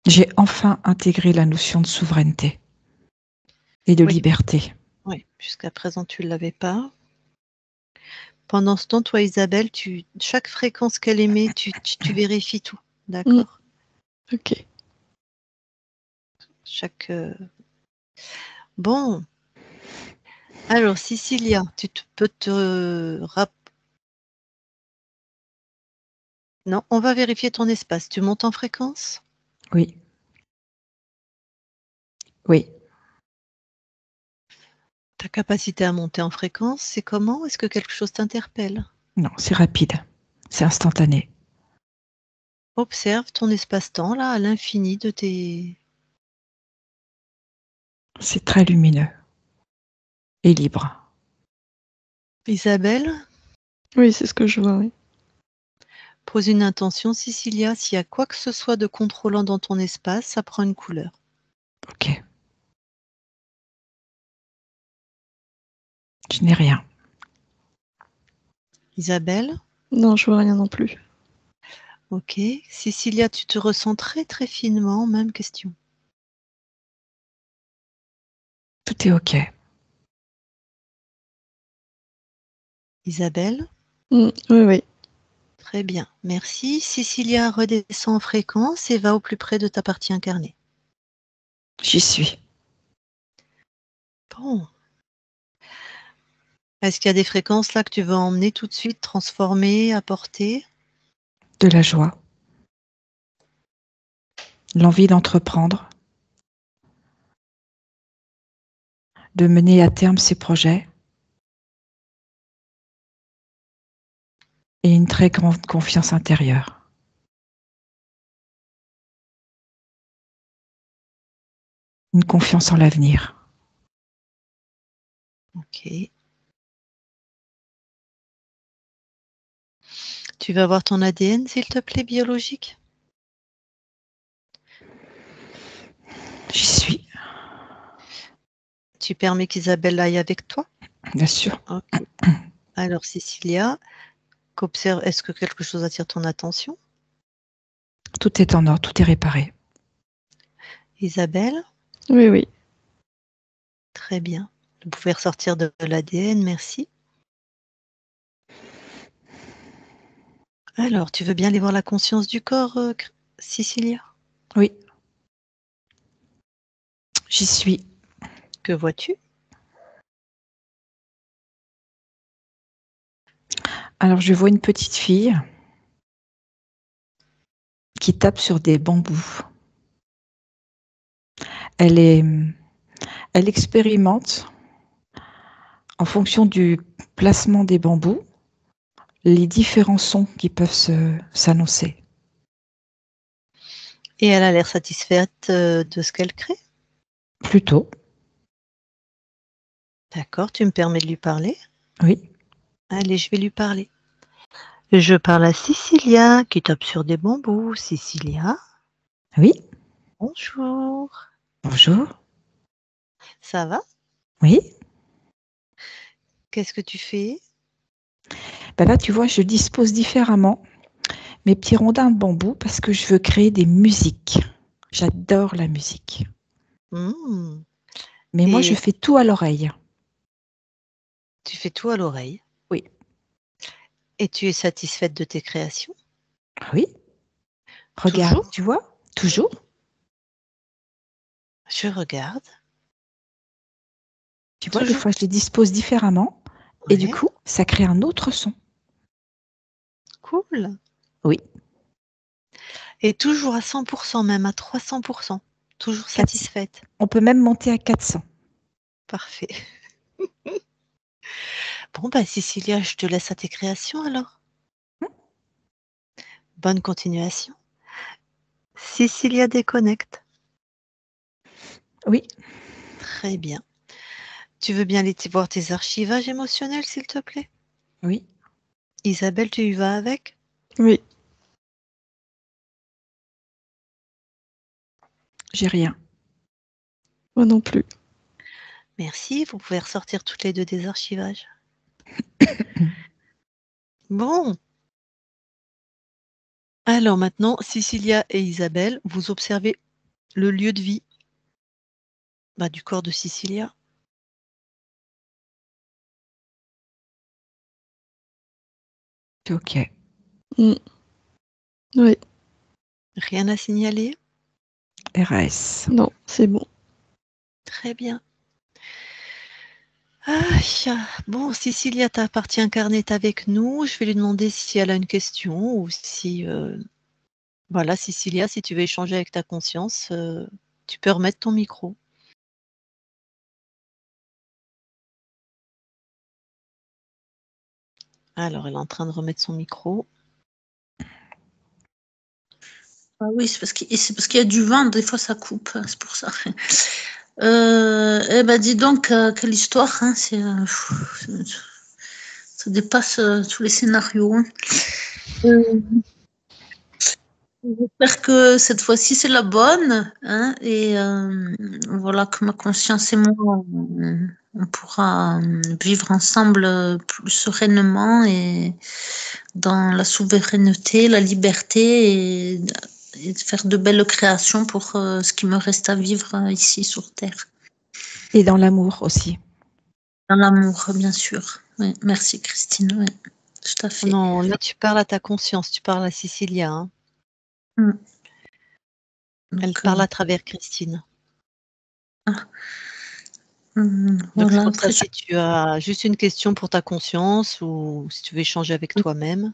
J'ai enfin intégré la notion de souveraineté et de Oui. liberté. Oui, jusqu'à présent, tu ne l'avais pas. Pendant ce temps, toi, Isabelle, chaque fréquence qu'elle émet, tu vérifies tout. D'accord? Ok. Bon. Alors, Cecilia, peux te Non, on va vérifier ton espace. Tu montes en fréquence? Oui. Oui. Ta capacité à monter en fréquence, c'est comment? Est-ce que quelque chose t'interpelle? Non, c'est rapide. C'est instantané. Observe ton espace-temps, là, à l'infini de tes... C'est très lumineux et libre. Isabelle, Oui, c'est ce que je vois, oui. pose une intention. Cecilia, s'il y a quoi que ce soit de contrôlant dans ton espace, ça prend une couleur. Ok. Je n'ai rien. Isabelle? Non, je vois rien non plus. Ok. Cecilia, tu te ressens très très finement, même question. Tout est ok. Isabelle? Oui, oui. Très bien, merci. Cecilia, redescend en fréquence et va au plus près de ta partie incarnée. J'y suis. Bon. Est-ce qu'il y a des fréquences là que tu veux emmener tout de suite, transformer, apporter? De la joie. L'envie d'entreprendre. De mener à terme ses projets. Et une très grande confiance intérieure. Une confiance en l'avenir. Ok. Tu vas voir ton ADN, s'il te plaît, biologique? J'y suis, Tu permets qu'Isabelle aille avec toi? bien sûr. Ok. Alors, Cecilia, est-ce que quelque chose attire ton attention? Tout est en ordre, tout est réparé. Isabelle? Oui, oui. Très bien. Vous pouvez ressortir de l'ADN, merci. Alors, tu veux bien aller voir la conscience du corps, Cecilia? Oui. J'y suis. Que vois-tu? Alors, je vois une petite fille qui tape sur des bambous. Elle expérimente, en fonction du placement des bambous, les différents sons qui peuvent s'annoncer. Et elle a l'air satisfaite de ce qu'elle crée? Plutôt, D'accord, tu me permets de lui parler? oui. Allez, je vais lui parler. Je parle à Cecilia qui tape sur des bambous. Cecilia, Oui, bonjour. bonjour. Ça va? Oui. Qu'est-ce que tu fais? Ben là, tu vois, je dispose différemment mes petits rondins de bambou parce que je veux créer des musiques. J'adore la musique. Hmm. Mais moi, je Et fais tout à l'oreille. tu fais tout à l'oreille. Oui. Et tu es satisfaite de tes créations? Oui. Regarde, Toujours? tu vois, toujours. Je regarde. Tu vois, des Toujours. fois, je les dispose différemment. Et du Ouais, coup, ça crée un autre son. cool. Oui. Et toujours à 100%, même à 300%. Toujours satisfaite. On peut même monter à 400. Parfait. Bon, bah, Cécilia, je te laisse à tes créations alors. Bonne continuation. Cécilia déconnecte. Oui. Très bien. Tu veux bien aller voir tes archivages émotionnels, s'il te plaît? Oui. Isabelle, tu y vas avec? Oui. J'ai rien. Moi non plus. Merci, vous pouvez ressortir toutes les deux des archivages. Bon. Alors maintenant, Cécilia et Isabelle, vous observez le lieu de vie du corps de Cécilia. Ok. Oui. Rien à signaler? RAS. Non, c'est bon. Très bien. Bon, Cécilia, ta partie incarnée est avec nous. Je vais lui demander si elle a une question ou si... Voilà, Cécilia, si tu veux échanger avec ta conscience, tu peux remettre ton micro. Alors, elle est en train de remettre son micro. Ah oui, c'est parce qu'il y a du vent, des fois ça coupe, c'est pour ça. Eh ben dis donc, quelle histoire, hein, ça dépasse tous les scénarios. Hein. J'espère que cette fois-ci c'est la bonne, hein, et voilà, que ma conscience et moi, on pourra vivre ensemble plus sereinement et dans la souveraineté, la liberté et faire de belles créations pour ce qui me reste à vivre ici sur Terre. Et dans l'amour aussi. Dans l'amour, bien sûr. Oui, merci Christine, oui, tout à fait. Non, là tu parles à ta conscience, tu parles à Cécilia. Hein. Donc, elle parle à travers Christine. Donc voilà, c'est pour ça, après, si tu as juste une question pour ta conscience ou si tu veux échanger avec toi-même.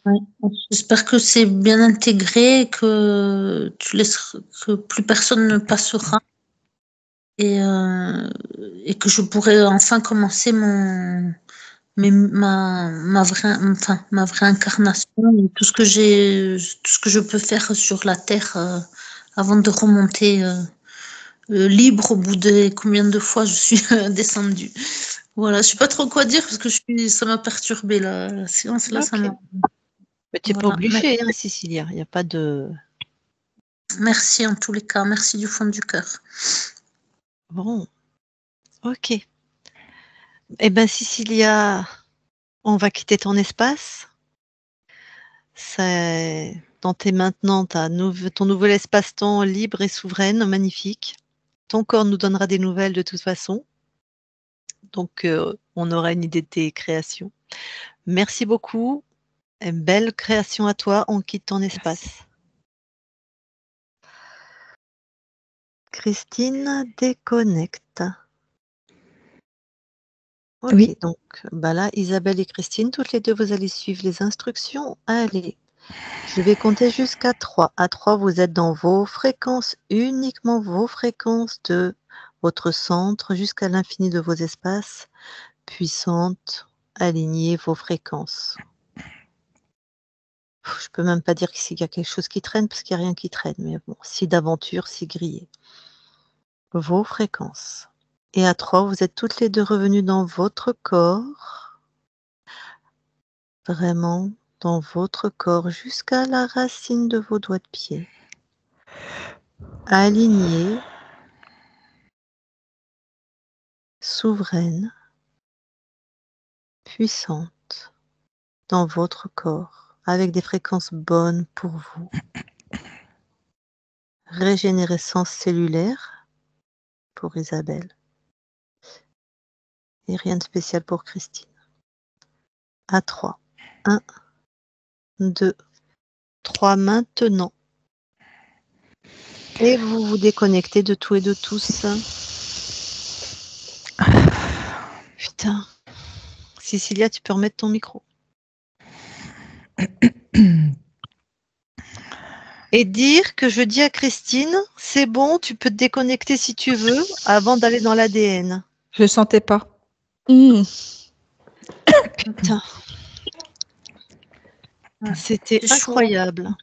ouais. J'espère que c'est bien intégré, que tu laisses que plus personne ne passera et que je pourrai enfin commencer ma vraie incarnation et tout ce que je peux faire sur la terre avant de remonter libre au bout de combien de fois je suis descendue. Voilà, je sais pas trop quoi dire parce que ça m'a perturbée la séance là, ça Ok. m'a. Mais tu n'es pas Voilà. obligée, hein, Cécilia. Il n'y a pas de. Merci en tous les cas, merci du fond du cœur. Bon, ok. Eh bien, Cécilia, on va quitter ton espace. C'est dans tes maintenant ton nouvel espace-temps libre et souveraine, magnifique. Ton corps nous donnera des nouvelles de toute façon. Donc, on aura une idée de tes créations. Merci beaucoup. Une belle création à toi. On quitte ton espace. Christine déconnecte. Ok, Oui. donc là, Isabelle et Christine, toutes les deux, vous allez suivre les instructions. Allez, je vais compter jusqu'à 3. À 3, vous êtes dans vos fréquences, uniquement vos fréquences de votre centre jusqu'à l'infini de vos espaces. Puissantes, alignez vos fréquences. Je peux même pas dire qu'il y a quelque chose qui traîne, parce qu'il n'y a rien qui traîne. Mais bon, si d'aventure, si grillé. Vos fréquences. Et à 3, vous êtes toutes les deux revenues dans votre corps. Vraiment dans votre corps jusqu'à la racine de vos doigts de pied. Alignée, souveraine, puissante dans votre corps, avec des fréquences bonnes pour vous. Régénérescence cellulaire pour Isabelle. Et rien de spécial pour Christine. À 3. 1, 2, 3 maintenant. Et vous vous déconnectez de tout et de tous. Putain. Cécilia, tu peux remettre ton micro. Et dire que je dis à Christine, c'est bon, tu peux te déconnecter si tu veux avant d'aller dans l'ADN. Je ne sentais pas. Putain. C'était incroyable.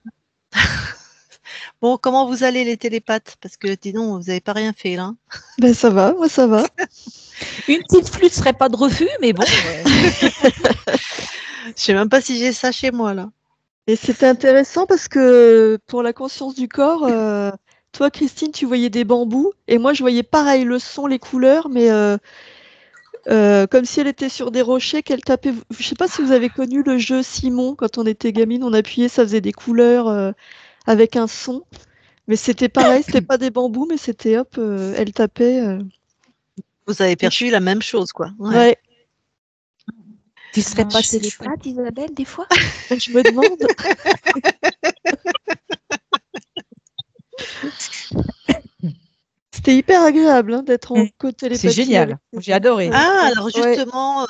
Bon, comment vous allez les télépathes? Parce que dis donc, vous n'avez pas rien fait là. Ben ça va, moi ça va. Une petite flûte serait pas de refus, mais bon. Je sais même pas si j'ai ça chez moi là. Et c'était intéressant parce que pour la conscience du corps, toi Christine, tu voyais des bambous et moi je voyais pareil le son, les couleurs, mais comme si elle était sur des rochers, qu'elle tapait. Je sais pas si vous avez connu le jeu Simon quand on était gamine, on appuyait, ça faisait des couleurs avec un son. Mais c'était pareil, c'était pas des bambous, mais c'était hop, elle tapait. Vous avez perçu la même chose, quoi. Ouais. Tu serais pas télépathe, Isabelle, des fois? Je me demande. C'était hyper agréable d'être en co-télépathie. C'est génial, j'ai adoré. Ah, alors justement,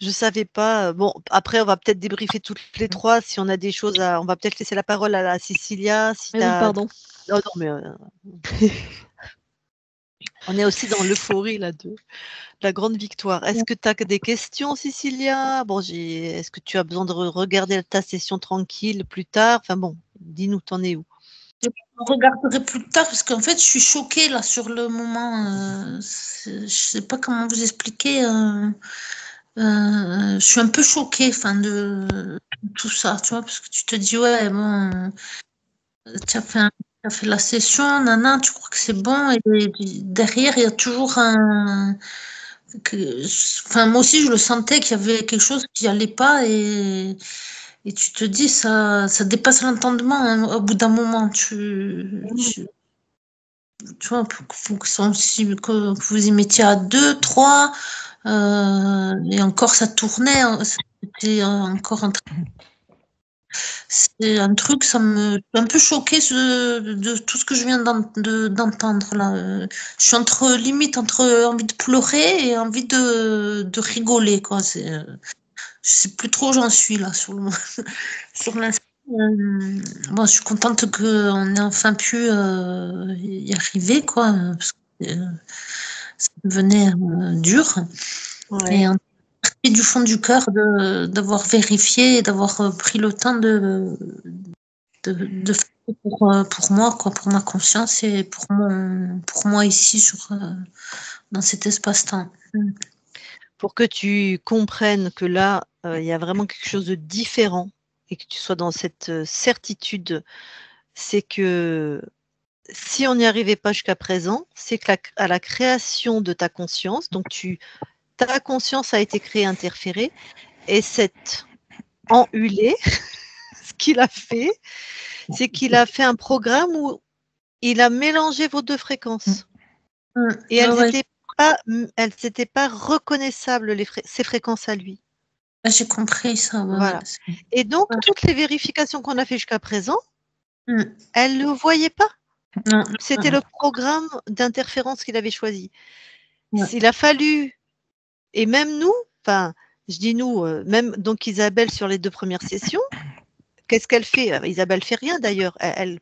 je savais pas. Bon, après, on va peut-être débriefer toutes les trois si on a des choses à. On va peut-être laisser la parole à la Cécilia. Si Oui, pardon. Non, mais on est aussi dans l'euphorie là de la grande victoire. Est-ce que tu as des questions, Cécilia? Bon, est-ce que tu as besoin de regarder ta session tranquille plus tard? Enfin bon, dis-nous, t'en es où? Je regarderai plus tard parce qu'en fait, je suis choquée là sur le moment. Je sais pas comment vous expliquer. Je suis un peu choquée, de tout ça, tu vois, parce que tu te dis ouais, bon, tu as fait la session, nana, tu crois que c'est bon, et derrière il y a toujours moi aussi je le sentais qu'il y avait quelque chose qui allait pas et tu te dis ça dépasse l'entendement au bout d'un moment. Tu vois, faut que vous y mettiez à 2, 3, et encore ça tournait, c'était encore en train. C'est un truc, ça me un peu choquée de tout ce que je viens d'entendre là. Je suis limite entre envie de pleurer et envie de rigoler, quoi. Je sais plus trop où j'en suis là sur l'instant. Bon, je suis contente qu'on ait enfin pu y arriver, quoi, parce que ça devenait dur. Ouais. Et du fond du cœur d'avoir vérifié et d'avoir pris le temps de faire pour moi, quoi, pour ma conscience et pour moi ici dans cet espace-temps. Pour que tu comprennes que là, il y a vraiment quelque chose de différent et que tu sois dans cette certitude, c'est que si on n'y arrivait pas jusqu'à présent, c'est qu'à la création de ta conscience, donc ta conscience a été créée, interférée, et cette enhulée, ce qu'il a fait, c'est qu'il a fait un programme où il a mélangé vos deux fréquences. Et elles n'étaient pas reconnaissables, ces fréquences à lui. J'ai compris ça. Voilà. Et donc, toutes les vérifications qu'on a fait jusqu'à présent, elle ne le voyait pas. C'était le programme d'interférence qu'il avait choisi. Il a fallu, et même nous, enfin, je dis nous, même donc Isabelle sur les 2 premières sessions, qu'est-ce qu'elle fait? Isabelle fait rien d'ailleurs. Elle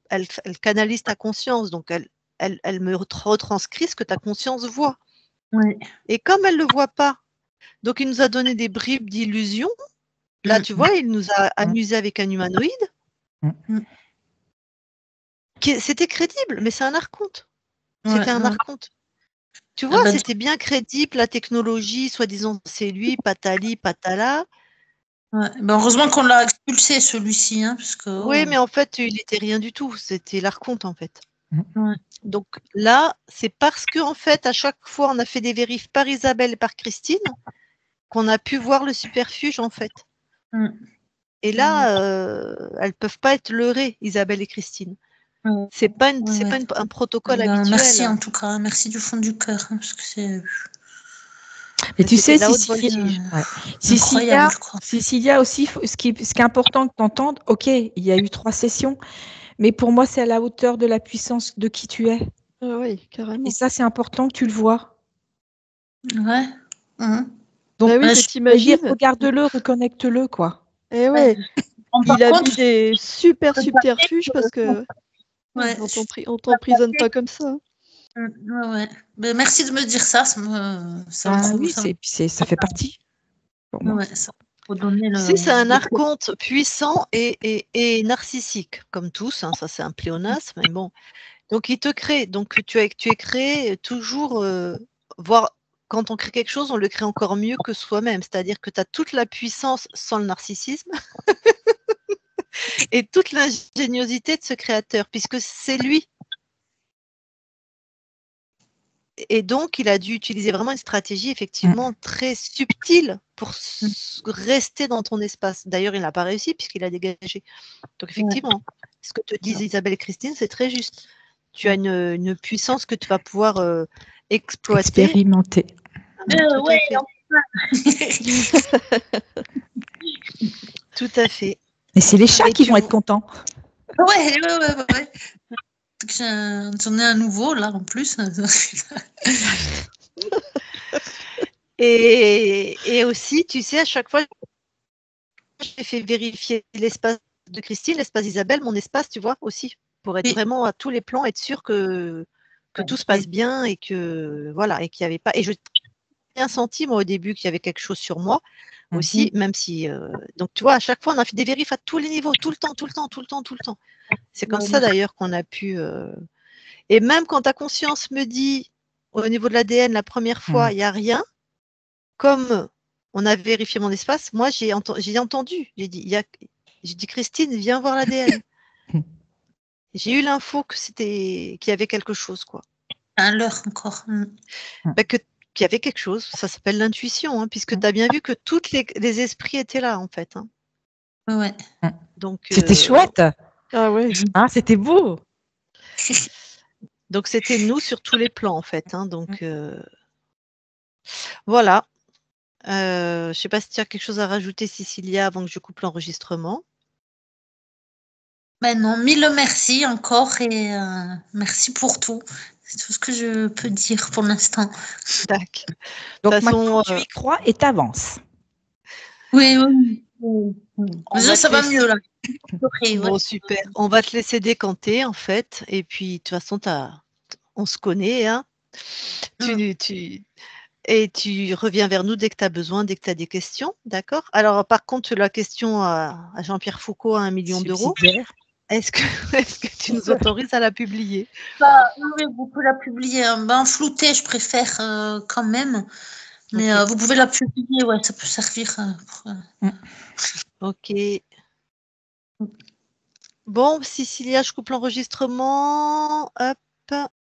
canalise ta conscience, donc elle me retranscrit ce que ta conscience voit. Ouais. Et comme elle ne le voit pas, donc il nous a donné des bribes d'illusions. Là, tu vois, il nous a amusé avec un humanoïde. C'était crédible, mais c'est un archonte. C'était un archonte. Tu vois, c'était bien crédible, la technologie, soi-disant c'est lui, patali, patala. Ouais. Ben heureusement qu'on l'a expulsé celui-ci. Parce que, oui, mais en fait, il n'était rien du tout. C'était l'archonte, en fait. Ouais. Donc là, c'est parce que en fait, à chaque fois, on a fait des vérifs par Isabelle et par Christine qu'on a pu voir le superfuge, en fait. Et là, elles peuvent pas être leurrées, Isabelle et Christine. C'est pas un protocole habituel. Merci en tout cas, merci du fond du cœur, parce que c'est. Mais tu sais, Cécilia aussi, ce qui est important que tu entendes, ok, il y a eu 3 sessions, mais pour moi, c'est à la hauteur de la puissance de qui tu es. Ah oui, carrément. Et ça, c'est important que tu le vois. Ouais. Donc, t'imagines, regarde-le, reconnecte-le, quoi. Eh ouais. Il a mis des super subterfuges parce que Ouais. On t'emprisonne pas comme ça. Ouais. Mais merci de me dire ça. Ça me oui, ça fait partie. Pour moi. Ouais, ça faut donner Tu sais, c'est un archonte puissant et narcissique, comme tous, hein, ça c'est un pléonasme, mais bon. Donc il te crée, donc tu es créé toujours, voire quand on crée quelque chose, on le crée encore mieux que soi-même, c'est-à-dire que tu as toute la puissance sans le narcissisme et toute l'ingéniosité de ce créateur, puisque c'est lui. Et donc, il a dû utiliser vraiment une stratégie effectivement très subtile pour rester dans ton espace. D'ailleurs, il n'a pas réussi puisqu'il a dégagé. Donc, effectivement, ce que te disent Isabelle et Christine, c'est très juste. Tu as une puissance que tu vas pouvoir exploiter. Expérimenter. Tout à fait. Tout à fait. Et c'est les chats qui vont être contents. Ouais. J'en ai un nouveau là en plus. Et aussi, tu sais, à chaque fois, j'ai fait vérifier l'espace de Christine, l'espace d'Isabelle, mon espace, tu vois, aussi, pour être vraiment à tous les plans, être sûr que tout se passe bien et que voilà, et qu'il n'y avait pas. Et je bien senti moi au début qu'il y avait quelque chose sur moi aussi, même si donc tu vois, à chaque fois on a fait des vérifs à tous les niveaux, tout le temps. C'est comme ça d'ailleurs qu'on a pu et même quand ta conscience me dit au niveau de l'ADN la première fois il n'y a rien, comme on a vérifié mon espace, moi j'ai entendu, j'ai dit Christine, viens voir l'ADN. J'ai eu l'info que qu'il y avait quelque chose, quoi. À l'heure encore. Qu'il y avait quelque chose, ça s'appelle l'intuition, hein, puisque tu as bien vu que tous les esprits étaient là, en fait. Hein. Ouais. Donc, c'était chouette. Ah ouais. Ah, c'était beau. Donc, c'était nous sur tous les plans, en fait. Hein, donc, voilà. Je ne sais pas si tu as quelque chose à rajouter, Cécilia, avant que je coupe l'enregistrement. Ben non, mille merci encore et merci pour tout. C'est tout ce que je peux dire pour l'instant. Tac. Donc façon, maintenant, tu y crois et t'avances. Oui. Ça va mieux là. Bon, super. On va te laisser décanter, en fait. Et puis, de toute façon, on se connaît. Hein. Et tu reviens vers nous dès que tu as besoin, dès que tu as des questions. D'accord? Alors, par contre, la question à Jean-Pierre Foucault à 1 million d'euros, est-ce que tu nous autorises à la publier? Oui, vous pouvez la publier. En flouté, je préfère quand même. Mais vous pouvez la publier, ouais, ça peut servir. Ok. Bon, Cécilia, je coupe l'enregistrement. Hop.